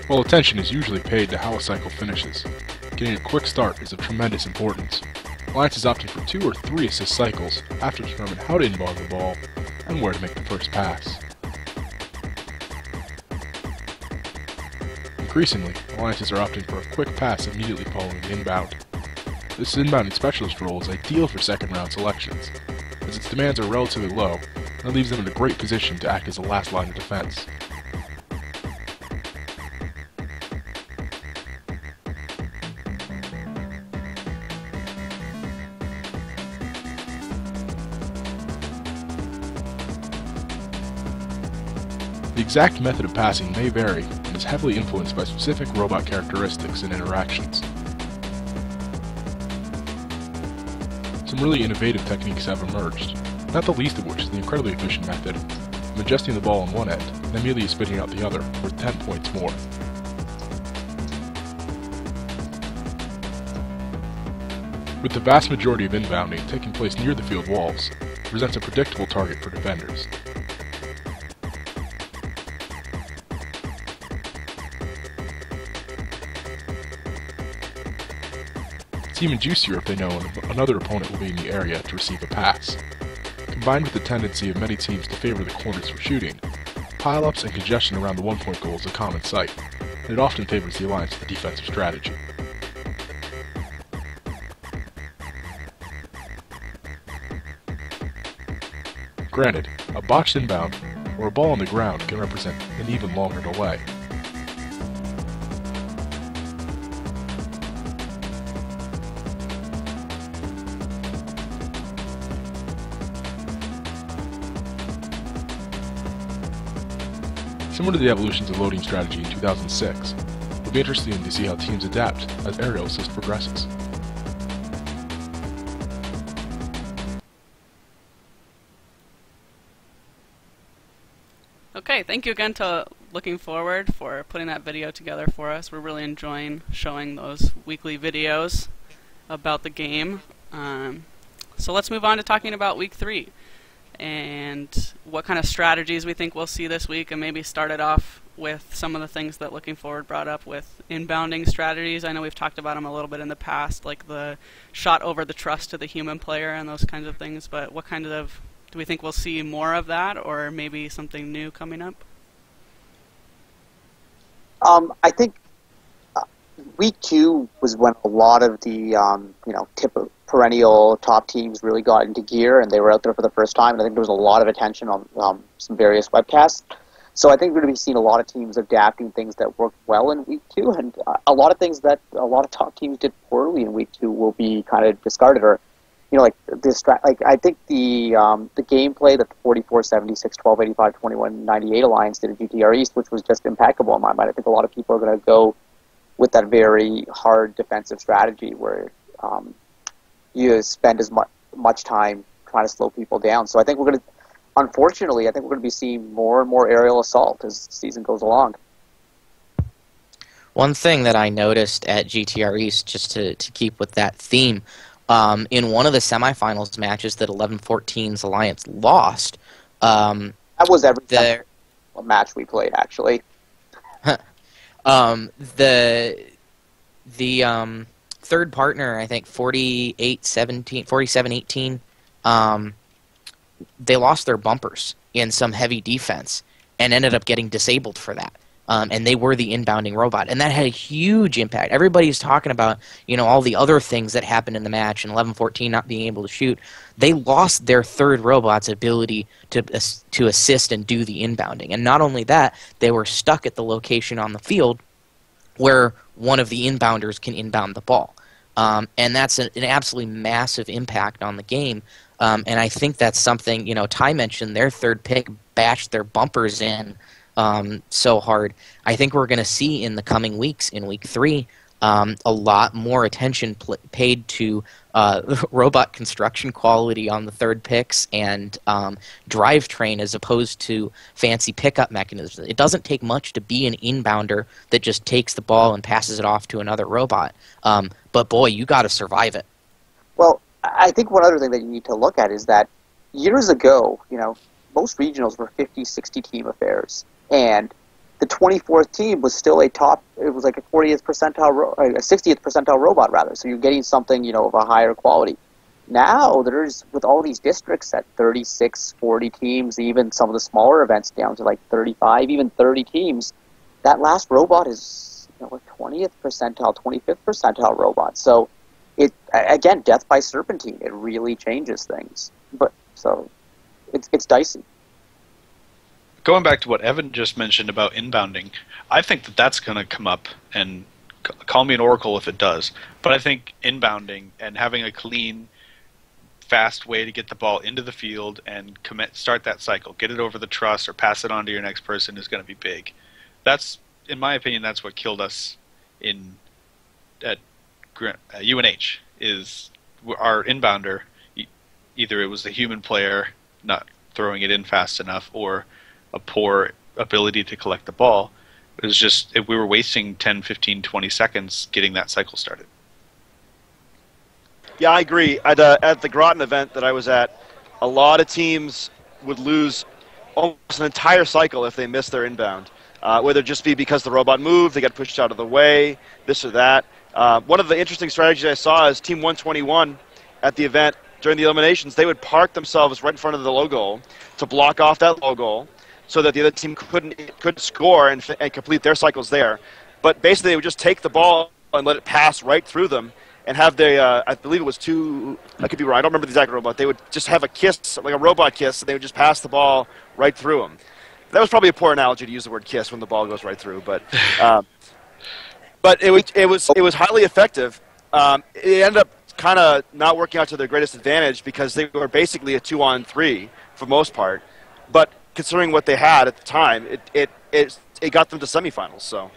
F: While attention is usually paid to how a cycle finishes, getting a quick start is of tremendous importance. Alliance is opting for 2 or 3 assist cycles after determining how to inbound the ball and where to make the first pass. Increasingly, alliances are opting for a quick pass immediately following the inbound. This inbounding specialist role is ideal for second-round selections, as its demands are relatively low, and it leaves them in a great position to act as a last line of defense. The exact method of passing may vary and is heavily influenced by specific robot characteristics and interactions. Some really innovative techniques have emerged, not the least of which is the incredibly efficient method of adjusting the ball on one end and immediately spitting out the other, worth 10 points more. With the vast majority of inbounding taking place near the field walls, it presents a predictable target for defenders. It's even juicier if they know another opponent will be in the area to receive a pass. Combined with the tendency of many teams to favor the corners for shooting, pile-ups and congestion around the one-point goal is a common sight, and it often favors the alliance with the defensive strategy. Granted, a botched inbound or a ball on the ground can represent an even longer delay. Similar to the evolutions of loading strategy in 2006, it'll be interesting to see how teams adapt as aerial assist progresses.
A: Okay, thank you again to Looking Forward for putting that video together for us. We're really enjoying showing those weekly videos about the game. So let's move on to talking about Week 3 and what kind of strategies we think we'll see this week, and maybe start it off with some of the things that Looking Forward brought up with inbounding strategies. I know we've talked about them a little bit in the past, like the shot over the trust to the human player and those kinds of things, but what kind of, do we think we'll see more of that, or maybe something new coming up?
C: I think Week 2 was when a lot of the perennial top teams really got into gear, and they were out there for the first time. And I think there was a lot of attention on some various webcasts. So I think we're going to be seeing a lot of teams adapting things that worked well in Week 2, and a lot of things that a lot of top teams did poorly in Week 2 will be kind of discarded, or like this. Like I think the gameplay that the 44, 76, 12, 85, 21, 98 alliance did at GTR East, which was just impeccable in my mind. I think a lot of people are going to go with that very hard defensive strategy where you spend as much time trying to slow people down. So I think unfortunately, I think we're going to be seeing more and more aerial assault as the season goes along.
E: One thing that I noticed at GTR East, just to keep with that theme, in one of the semifinals matches that 11-14's Alliance lost,
C: that was every match we played, actually.
E: The third partner, I think 47-18, they lost their bumpers in some heavy defense and ended up getting disabled for that. And they were the inbounding robot, and that had a huge impact. Everybody's talking about, all the other things that happened in the match and 11-14 not being able to shoot. They lost their third robot's ability to assist and do the inbounding. And not only that, they were stuck at the location on the field where one of the inbounders can inbound the ball. And that's an absolutely massive impact on the game. And I think that's something, Ty mentioned their third pick bashed their bumpers in so hard. I think we're going to see in the coming weeks, in Week 3, a lot more attention paid to robot construction quality on the third picks and drivetrain as opposed to fancy pickup mechanisms. It doesn't take much to be an inbounder that just takes the ball and passes it off to another robot. But boy, you got to survive it.
C: Well, I think one other thing that you need to look at is that years ago, most regionals were 50, 60 team affairs. And the 24th team was still it was like a 40th percentile, a 60th percentile robot, rather. So you're getting something, of a higher quality. Now, with all these districts at 36, 40 teams, even some of the smaller events down to like 35, even 30 teams, that last robot is, a 20th percentile, 25th percentile robot. So, again, death by serpentine. It really changes things. It's dicey.
B: Going back to what Evan just mentioned about inbounding, I think that's going to come up, and call me an oracle if it does, but I think inbounding and having a clean, fast way to get the ball into the field and start that cycle, get it over the truss or pass it on to your next person is going to be big. That's, in my opinion, that's what killed us at UNH, is our inbounder. Either it was the human player not throwing it in fast enough or a poor ability to collect the ball. It was just, we were wasting 10, 15, 20 seconds getting that cycle started.
D: Yeah, I agree. At the Groton event that I was at, a lot of teams would lose almost an entire cycle if they missed their inbound. Whether it just be because the robot moved, they got pushed out of the way, this or that. One of the interesting strategies I saw is Team 121 at the event during the eliminations, they would park themselves right in front of the low goal to block off that low goal so that the other team couldn't score and complete their cycles there. But basically, they would just take the ball and let it pass right through them and have I believe it was two, I could be wrong, I don't remember the exact robot. They would just have a kiss, like a robot kiss, and they would just pass the ball right through them. That was probably a poor analogy to use the word kiss when the ball goes right through, but it was highly effective. It ended up kind of not working out to their greatest advantage because they were basically a 2-on-3 for most part. But considering what they had at the time, it got them to semifinals. So.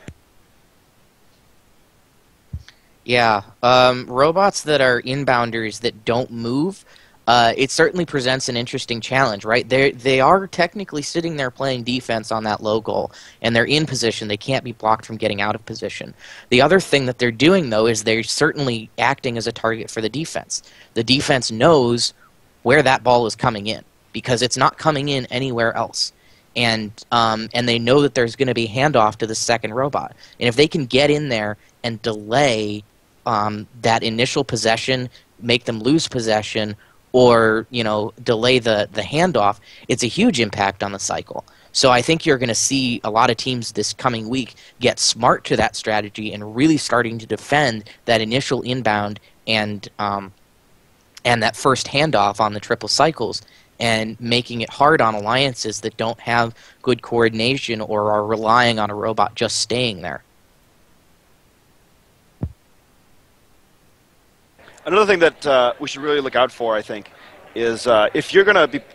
E: Yeah, robots that are inbounders that don't move, it certainly presents an interesting challenge, right? They are technically sitting there playing defense on that low goal, and they're in position. They can't be blocked from getting out of position. The other thing that they're doing, though, is they're certainly acting as a target for the defense. The defense knows where that ball is coming in because it's not coming in anywhere else. And they know that there's going to be handoff to the second robot. And if they can get in there and delay that initial possession, make them lose possession, or delay the handoff, it's a huge impact on the cycle. So I think you're going to see a lot of teams this coming week get smart to that strategy and really starting to defend that initial inbound and that first handoff on the triple cycles, and making it hard on alliances that don't have good coordination or are relying on a robot just staying there.
D: Another thing that we should really look out for, I think, is if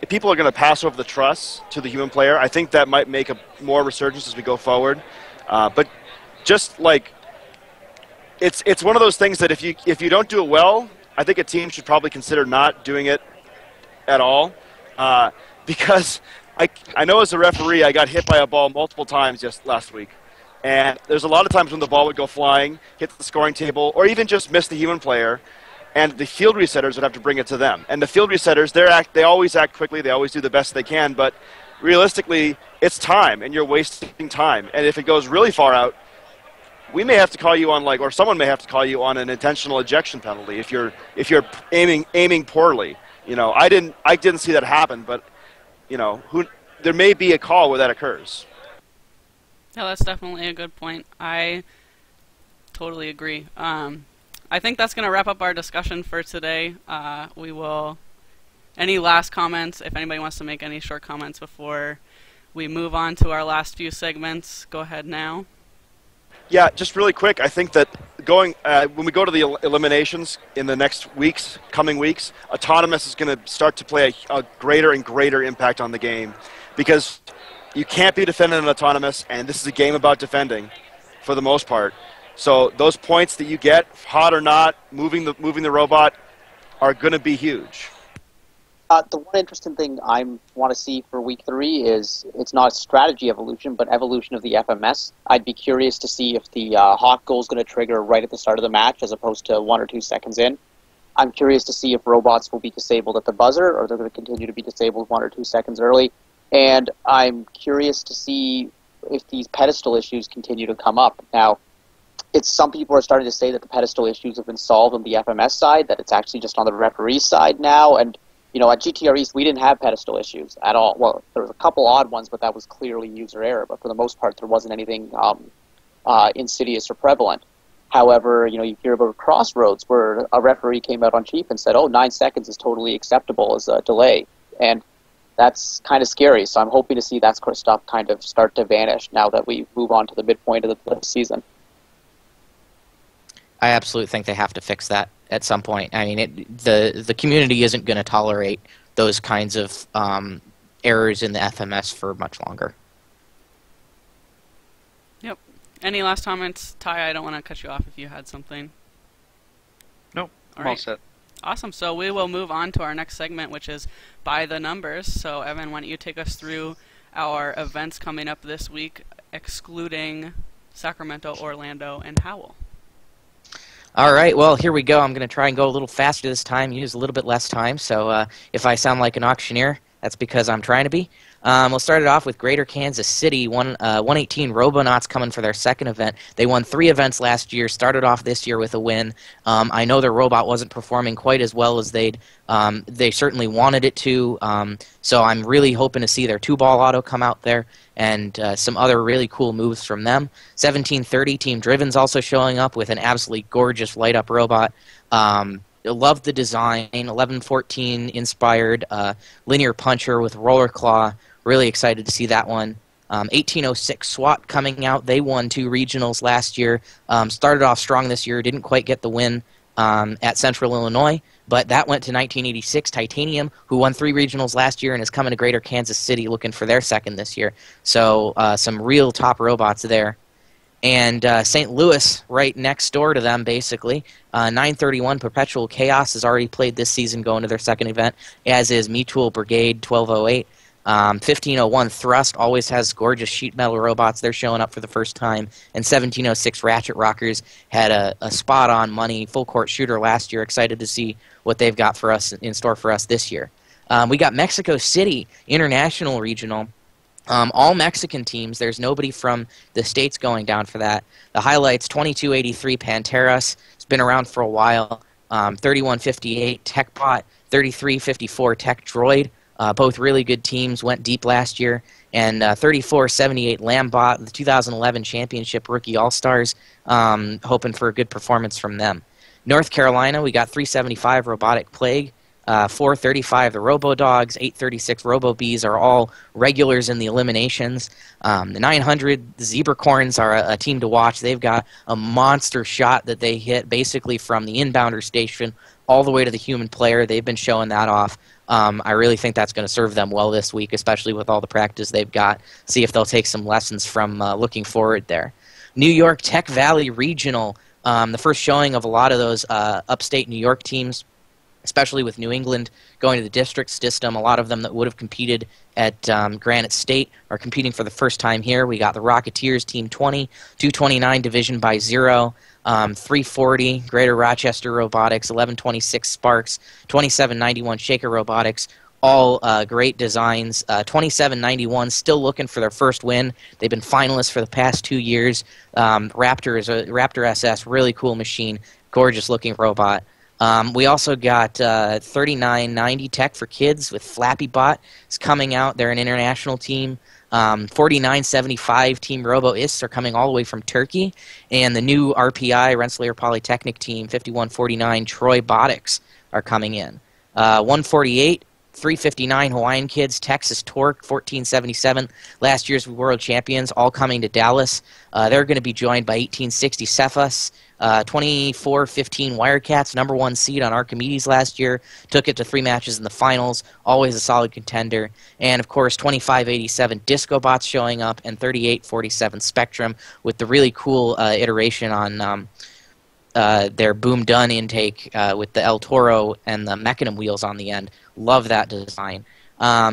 D: people are going to pass over the trust to the human player, I think that might make a more resurgence as we go forward. But just like it's one of those things that if you don't do it well, I think a team should probably consider not doing it at all, because I know as a referee I got hit by a ball multiple times just last week. And there's a lot of times when the ball would go flying, hit the scoring table, or even just miss the human player, and the field resetters would have to bring it to them. And the field resetters, they always act quickly, they always do the best they can, but realistically, it's time, and you're wasting time. And if it goes really far out, we may have to call you on, or someone may have to call you on an intentional ejection penalty if you're aiming poorly. I didn't see that happen, but there may be a call where that occurs.
A: Yeah, that's definitely a good point. I totally agree. I think that's going to wrap up our discussion for today. Any last comments? If anybody wants to make any short comments before we move on to our last few segments, go ahead now.
D: Yeah, just really quick, I think that when we go to the eliminations in the coming weeks, autonomous is going to start to play a greater and greater impact on the game, because you can't be defending an autonomous, and this is a game about defending for the most part. So those points that you get, hot or not, moving the robot, are going to be huge.
C: The one interesting thing I want to see for Week 3 is it's not strategy evolution, but evolution of the FMS. I'd be curious to see if the hot goal is going to trigger right at the start of the match as opposed to 1 or 2 seconds in. I'm curious to see if robots will be disabled at the buzzer or they're going to continue to be disabled 1 or 2 seconds early. And I'm curious to see if these pedestal issues continue to come up. Now, some people are starting to say that the pedestal issues have been solved on the FMS side, that it's actually just on the referee side now. And at GTR East, we didn't have pedestal issues at all. Well, there was a couple odd ones, but that was clearly user error. But for the most part, there wasn't anything insidious or prevalent. However, you hear about Crossroads, where a referee came out on Chief and said, 9 seconds is totally acceptable as a delay. And that's kind of scary. So I'm hoping to see that stuff kind of start to vanish now that we move on to the midpoint of the season.
E: I absolutely think they have to fix that at some point. I mean, the community isn't going to tolerate those kinds of errors in the FMS for much longer.
A: Yep. Any last comments? Ty, I don't want to cut you off if you had something.
B: No, I'm all set.
A: Awesome. So we will move on to our next segment, which is By the Numbers. So, Evan, why don't you take us through our events coming up this week, excluding Sacramento, Orlando, and Howell?
E: All right, well, here we go. I'm going to try and go a little faster this time, use a little bit less time. So if I sound like an auctioneer, that's because I'm trying to be. We'll start it off with Greater Kansas City, 118 Robonauts coming for their second event. They won 3 events last year, started off this year with a win. I know their robot wasn't performing quite as well as they certainly wanted it to, so I'm really hoping to see their 2-ball auto come out there and some other really cool moves from them. 1730 Team Driven's also showing up with an absolutely gorgeous light-up robot. Love the design. 1114 inspired linear puncher with roller claw. Really excited to see that one. 1806 SWAT coming out. They won 2 regionals last year. Started off strong this year. Didn't quite get the win at Central Illinois, but that went to 1986 Titanium, who won 3 regionals last year and is coming to Greater Kansas City looking for their second this year. So some real top robots there. And St. Louis, right next door to them, basically. 931 Perpetual Chaos has already played this season going to their second event, as is Mutual Brigade 1208. 1501 Thrust always has gorgeous sheet metal robots. They're showing up for the first time. And 1706 Ratchet Rockers had a spot-on money full-court shooter last year. Excited to see what they've got for us in store for us this year. We got Mexico City International Regional. All Mexican teams. There's nobody from the States going down for that. The highlights, 2283 Panteras. It's been around for a while. 3158 TechBot. 3354 Tech Droid. Both really good teams, went deep last year. And 3478 Lambot, the 2011 Championship Rookie All-Stars. Hoping for a good performance from them. North Carolina, we got 375 Robotic Plague. 435, the Robo-Dogs, 836 Robo-Bees are all regulars in the eliminations. The 900 Zebracorns are a team to watch. They've got a monster shot that they hit basically from the inbounder station all the way to the human player. They've been showing that off. I really think that's going to serve them well this week, especially with all the practice they've got. See if they'll take some lessons from looking forward there. New York Tech Valley Regional, the first showing of a lot of those upstate New York teams, especially with New England going to the district system. A lot of them that would have competed at Granite State are competing for the first time here. We got the Rocketeers, Team 20, 229 Division by 0, 340 Greater Rochester Robotics, 1126 Sparks, 2791 Shaker Robotics, all great designs. 2791 still looking for their first win. They've been finalists for the past 2 years. Raptor SS, really cool machine, gorgeous looking robot. We also got 3990 Tech for Kids with Flappy Bot. It's coming out. They're an international team. 4975 Team Robo-Ists are coming all the way from Turkey. And the new RPI, Rensselaer Polytechnic team, 5149 Troy Botics are coming in. 148 359 Hawaiian Kids, Texas Torque, 1477, last year's world champions, all coming to Dallas. They're going to be joined by 1860 Cephas, 2415 Wirecats, number 1 seed on Archimedes last year, took it to 3 matches in the finals, always a solid contender. And of course, 2587 Discobots showing up, and 3847 Spectrum with the really cool iteration on their Boom Done intake with the El Toro and the Mechanism wheels on the end. Love that design.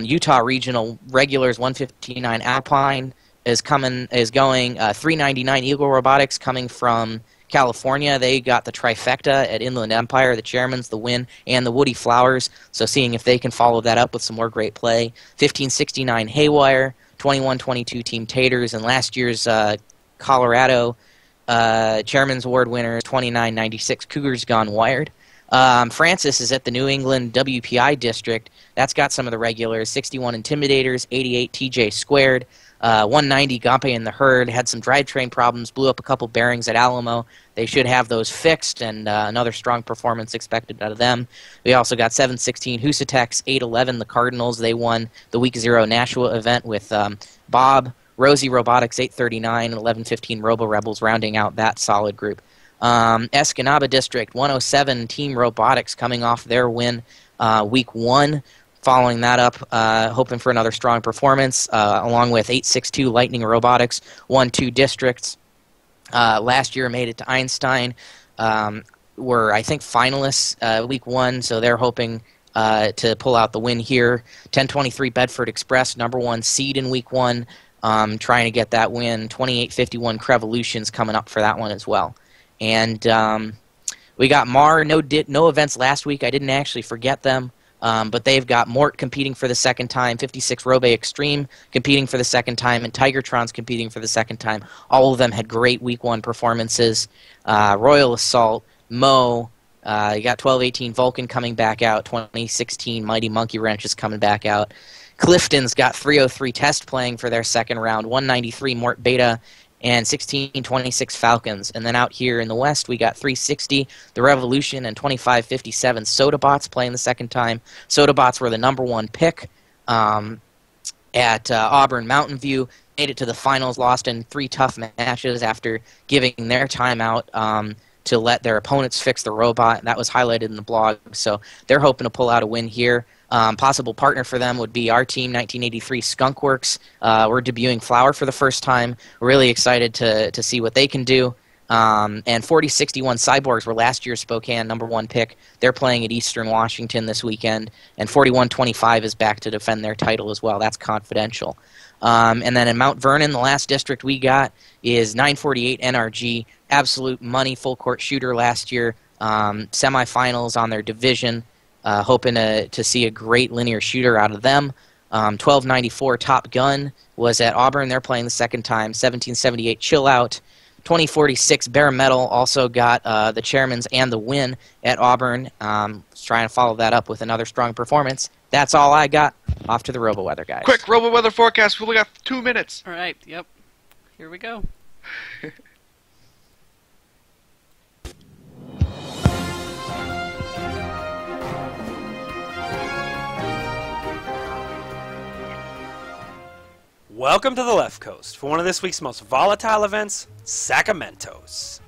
E: Utah Regional Regulars 159 Alpine is going 399 Eagle Robotics coming from California. They got the trifecta at Inland Empire, the Chairman's, the Win, and the Woody Flowers. So seeing if they can follow that up with some more great play. 1569 Haywire, 2122 Team Taters, and last year's Colorado Chairman's Award winner, 2996 Cougars Gone Wired. Francis is at the New England WPI district. That's got some of the regulars. 61 Intimidators, 88 TJ Squared, 190 Gampe and the Herd. Had some drivetrain problems, blew up a couple bearings at Alamo. They should have those fixed, and another strong performance expected out of them. We also got 716 Husatex, 811 the Cardinals. They won the Week 0 Nashua event with Bob. Rosie Robotics 839 and 1115 Robo Rebels rounding out that solid group. Escanaba District 107 Team Robotics coming off their win Week 1. Following that up, hoping for another strong performance, along with 862 Lightning Robotics, won 2 districts. Last year made it to Einstein. Were, I think, finalists Week 1, so they're hoping to pull out the win here. 1023 Bedford Express, number 1 seed in Week 1. Trying to get that win. 2851 Crevolutions coming up for that one as well. And We got Mar, no events last week. I didn't actually forget them. But they've got Mort competing for the second time, 56 Robe Extreme competing for the second time, and Tigertron's competing for the second time. All of them had great Week 1 performances. Royal Assault, Mo, you got 1218 Vulcan coming back out, 2016 Mighty Monkey Wrench is coming back out. Clifton's got 303 Test playing for their second round, 193 Mort Beta, and 1626 Falcons. And then out here in the West, we got 360, the Revolution, and 2557 Sodabots playing the second time. Sodabots were the #1 pick at Auburn Mountain View. Made it to the finals, lost in 3 tough matches after giving their time out to let their opponents fix the robot. That was highlighted in the blog, so they're hoping to pull out a win here. Possible partner for them would be our team, 1983 Skunkworks. We're debuting Flower for the first time. We're really excited to see what they can do. And 4061 Cyborgs were last year's Spokane #1 pick. They're playing at Eastern Washington this weekend. And 4125 is back to defend their title as well. That's confidential. And then in Mount Vernon, the last district we got is 948 NRG. Absolute money, full court shooter last year. Semifinals on their division. Hoping to see a great linear shooter out of them. 1294 Top Gun was at Auburn. They're playing the second time. 1778 Chill Out. 2046 Bare Metal also got the chairman's and the win at Auburn. Trying to follow that up with another strong performance. That's all I got. Off to the RoboWeather, guys.
B: Quick, RoboWeather forecast. We only got 2 minutes.
A: All right, yep. Here we go.
G: Welcome to the left coast for one of this week's most volatile events, Sacramento's.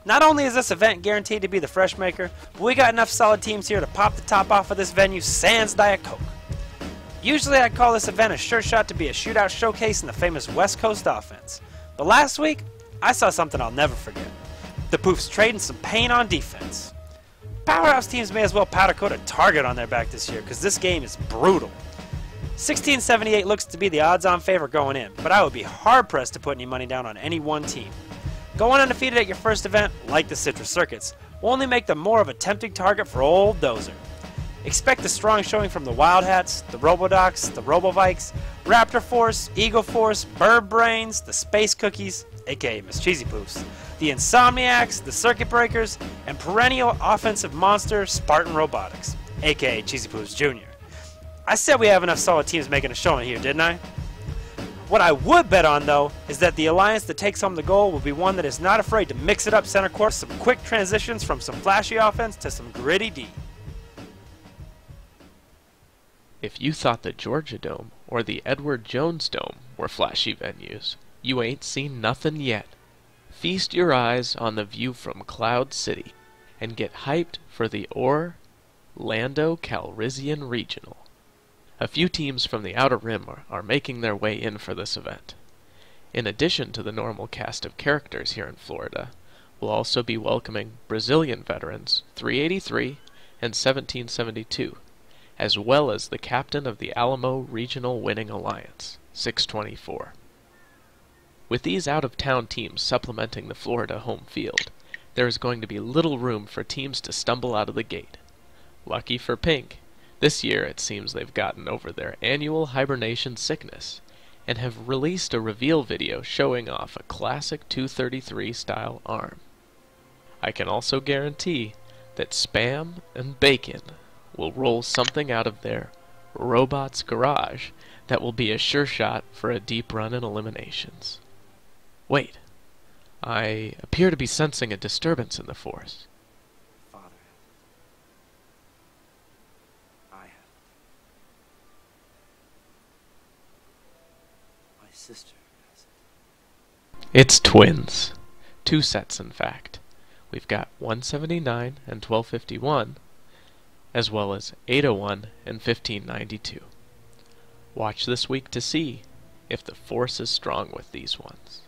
G: Not only is this event guaranteed to be the fresh maker, but we got enough solid teams here to pop the top off of this venue sans Diet Coke. Usually I'd call this event a sure shot to be a shootout showcase in the famous West Coast offense. But last week, I saw something I'll never forget. The Poofs trading some paint on defense. Powerhouse teams may as well powder coat a target on their back this year because this game is brutal. 1678 looks to be the odds-on favorite going in, but I would be hard-pressed to put any money down on any one team. Going undefeated at your first event, like the Citrus Circuits, will only make them more of a tempting target for old Dozer. Expect a strong showing from the Wildhats, the Robodocs, the Robovikes, Raptor Force, Eagle Force, Bird Brains, the Space Cookies, aka Miss Cheesy Poofs, the Insomniacs, the Circuit Breakers, and perennial offensive monster Spartan Robotics, aka Cheesy Poofs Jr. I said we have enough solid teams making a showing here, didn't I? What I would bet on, though, is that the alliance that takes home the goal will be one that is not afraid to mix it up center court, some quick transitions from some flashy offense to some gritty D.
H: If you thought the Georgia Dome or the Edward Jones Dome were flashy venues, you ain't seen nothing yet. Feast your eyes on the view from Cloud City and get hyped for the Orlando Calrissian Regional. A few teams from the Outer Rim are making their way in for this event. In addition to the normal cast of characters here in Florida, we'll also be welcoming Brazilian veterans 383 and 1772, as well as the captain of the Alamo Regional Winning Alliance, 624. With these out-of-town teams supplementing the Florida home field, there is going to be little room for teams to stumble out of the gate. Lucky for Pink, this year it seems they've gotten over their annual hibernation sickness and have released a reveal video showing off a classic 233 style arm. I can also guarantee that Spam and Bacon will roll something out of their robot's garage that will be a sure shot for a deep run in eliminations. Wait, I appear to be sensing a disturbance in the force.
G: Father, I have. My sister has it.
H: It's twins. 2 sets, in fact. We've got 179 and 1251, as well as 801 and 1592. Watch this week to see if the force is strong with these ones.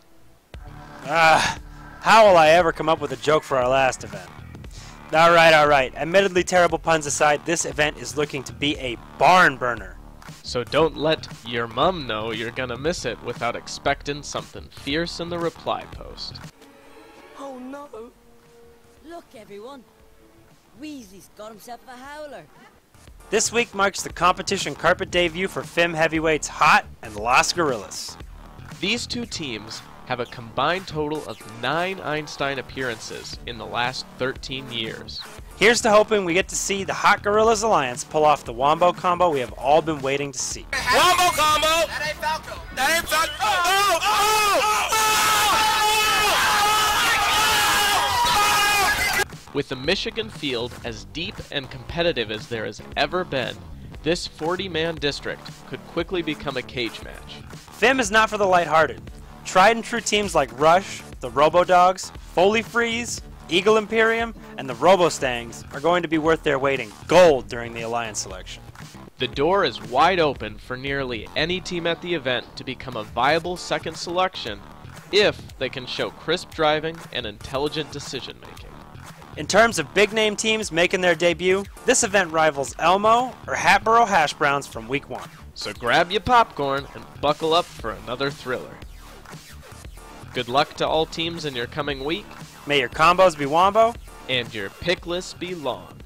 G: How will I ever come up with a joke for our last event? Alright. Admittedly terrible puns aside, this event is looking to be a barn burner.
H: So don't let your mum know you're gonna miss it without expecting something fierce in the reply post.
I: Oh no! Look, everyone, Wheezy's got himself a howler.
G: This week marks the competition carpet debut for FIM heavyweights Hot and Las Gorillas.
H: These two teams have a combined total of 9 Einstein appearances in the last 13 years.
G: Here's to hoping we get to see the Hot Gorillas Alliance pull off the Wombo combo we have all been waiting to see.
J: Wombo combo! That ain't Falco! That ain't Falco!
H: With the Michigan field as deep and competitive as there has ever been, this 40-man district could quickly become a cage match.
G: FIM is not for the lighthearted. Tried and true teams like Rush, the Robo-Dogs, Foley Freeze, Eagle Imperium, and the Robo-Stangs are going to be worth their weight in gold during the Alliance selection.
H: The door is wide open for nearly any team at the event to become a viable second selection if they can show crisp driving and intelligent decision-making.
G: In terms of big-name teams making their debut, this event rivals Elmo or Hatboro Hash Browns from Week 1.
H: So grab your popcorn and buckle up for another thriller. Good luck to all teams in your coming week.
G: May your combos be Wombo,
H: and your pick list be long.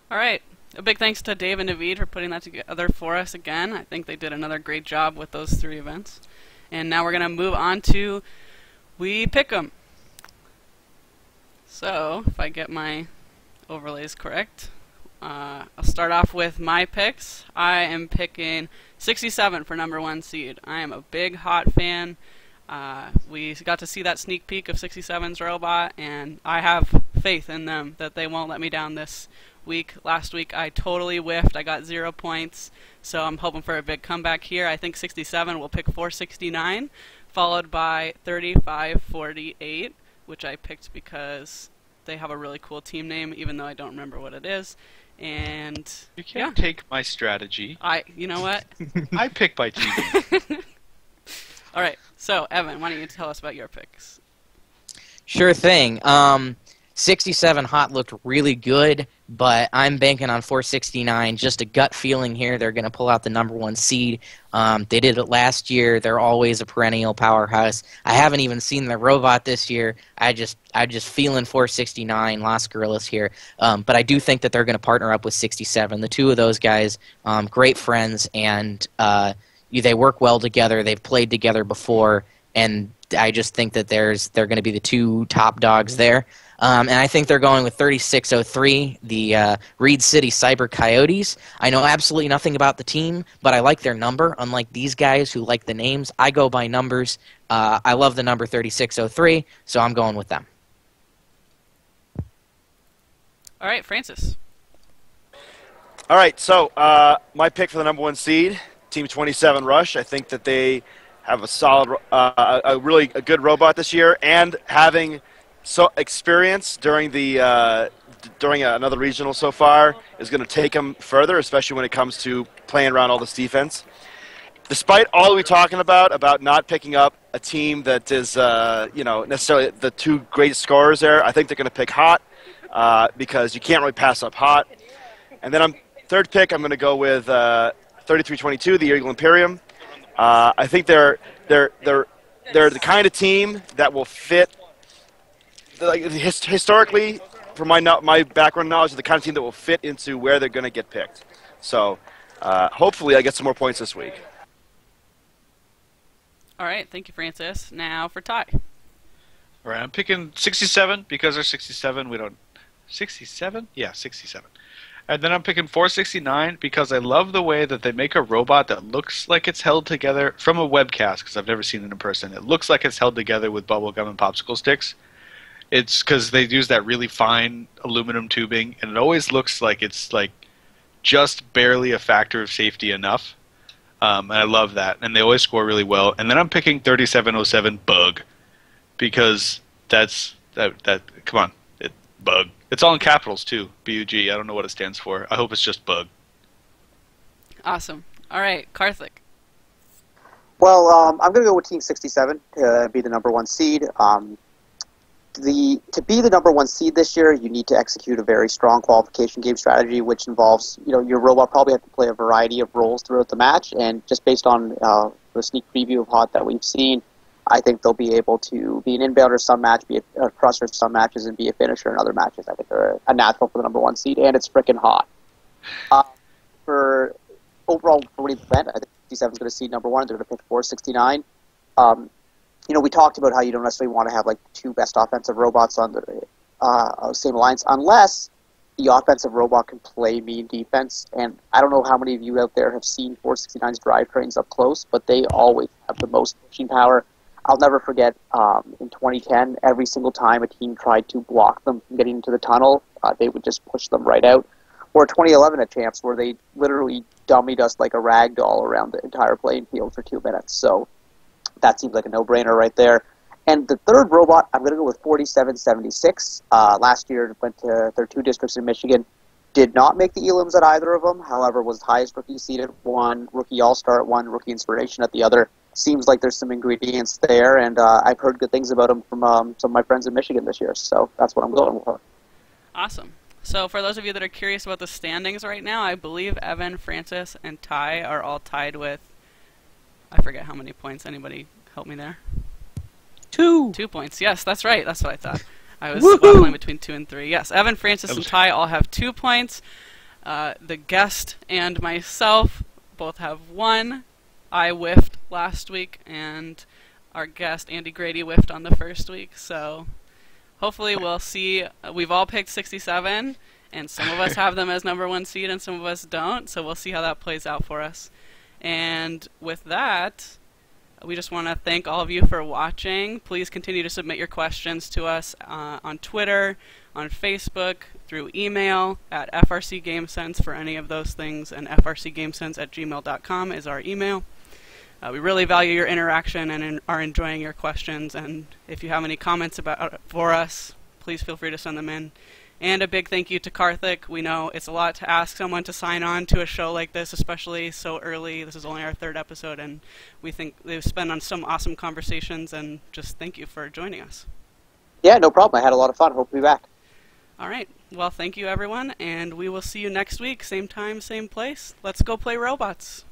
A: All right. A big thanks to Dave and Naveed for putting that together for us again. I think they did another great job with those 3 events. And now we're going to move on to We Pick 'em. So, if I get my overlays correct, I'll start off with my picks. I am picking 67 for #1 seed. I am a big Hot fan. We got to see that sneak peek of 67's robot, and I have faith in them that they won't let me down this week. Last week I totally whiffed. I got 0 points, so I'm hoping for a big comeback here. I think 67 will pick 469, followed by 3548, which I picked because they have a really cool team name, even though I don't remember what it is. And
B: you can't take my strategy.
A: You know what?
B: I pick my team.
A: All right. So, Evan, why don't you tell us about your picks?
E: Sure thing. 67 Hot looked really good, but I'm banking on 469. Just a gut feeling here. They're going to pull out the #1 seed. They did it last year. They're always a perennial powerhouse. I haven't even seen the robot this year. I'm just feeling 469 Las Gorillas here. But I do think that they're going to partner up with 67. The two of those guys, great friends, and they work well together. They've played together before, and I just think that they're going to be the 2 top dogs there. And I think they're going with 3603, the Reed City Cyber Coyotes. I know absolutely nothing about the team, but I like their number. Unlike these guys who like the names, I go by numbers. I love the number 3603, so I'm going with them.
A: All right, Francis.
D: All right, so my pick for the #1 seed, Team 27 Rush. I think that they have a solid, a good robot this year, and having experience during another regional so far is going to take them further, especially when it comes to playing around all this defense. Despite all we're talking about not picking up a team that is, necessarily the 2 great scorers there, I think they're going to pick Hot because you can't really pass up Hot. And then third pick, I'm going to go with 3322, the Eagle Imperium. I think they're the kind of team that will fit. Historically, from my background knowledge, the kind of team that will fit into where they're going to get picked. So, hopefully, I get some more points this week.
A: All right, thank you, Francis. Now for Ty.
B: All right, I'm picking 67 because they're 67. 67? Yeah, 67. And then I'm picking 469 because I love the way that they make a robot that looks like it's held together from a webcast, because I've never seen it in person. It looks like it's held together with bubble gum and popsicle sticks. It's because they use that really fine aluminum tubing, and it always looks like it's just barely a factor of safety enough. And I love that. And they always score really well. And then I'm picking 3707 Bug because that's come on, Bug. It's all in capitals too. B-U-G. I don't know what it stands for. I hope it's just Bug.
A: Awesome. All right, Karthik.
C: Well, I'm going to go with Team 67 to be the #1 seed. To be the #1 seed this year, you need to execute a very strong qualification game strategy, which involves, your robot probably have to play a variety of roles throughout the match. And just based on the sneak preview of Hot that we've seen, I think they'll be able to be an inbounder some match, be a crusher some matches, and be a finisher in other matches. I think they're a natural for the number 1 seed, and it's freaking hot. For overall for the event, I think 67 is going to seed number 1. They're going to pick 469. We talked about how you don't necessarily want to have like the 2 best offensive robots on the same alliance unless the offensive robot can play mean defense. And I don't know how many of you out there have seen 469's drivetrains up close, but they always have the most pushing power. I'll never forget in 2010, every single time a team tried to block them from getting into the tunnel, they would just push them right out. Or 2011 at Champs, where they literally dummied us like a rag doll around the entire playing field for 2 minutes. So that seems like a no-brainer right there. And the third robot, I'm going to go with 4776. Last year, went to their 2 districts in Michigan. Did not make the elims at either of them. However, was highest rookie seed at 1, rookie all-star at 1, rookie inspiration at the other. Seems like there's some ingredients there, and I've heard good things about him from some of my friends in Michigan this year. So that's what I'm going for.
A: Awesome. So for those of you that are curious about the standings right now, I believe Evan, Francis, and Ty are all tied with, I forget how many points. Anybody help me there?
G: 2.
A: 2 points. Yes, that's right. That's what I thought. I was waffling between 2 and 3. Yes, Evan, Francis, and Ty all have 2 points. The guest and myself both have 1. I whiffed last week, and our guest, Andy Grady, whiffed on the first week. So hopefully we'll see. We've all picked 67, and some of us have them as number 1 seed, and some of us don't. So we'll see how that plays out for us. And with that, we just want to thank all of you for watching. Please continue to submit your questions to us on Twitter, on Facebook, through email at FRC GameSense for any of those things, and frcgamesense@gmail.com is our email. We really value your interaction and are enjoying your questions, and if you have any comments for us, please feel free to send them in. And a big thank you to Karthik. We know it's a lot to ask someone to sign on to a show like this, especially so early. This is only our 3rd episode, and we think they've spent on some awesome conversations, and just thank you for joining us.
C: Yeah, no problem. I had a lot of fun. Hope to be back.
A: All right. Well, thank you, everyone, and we will see you next week. Same time, same place. Let's go play robots.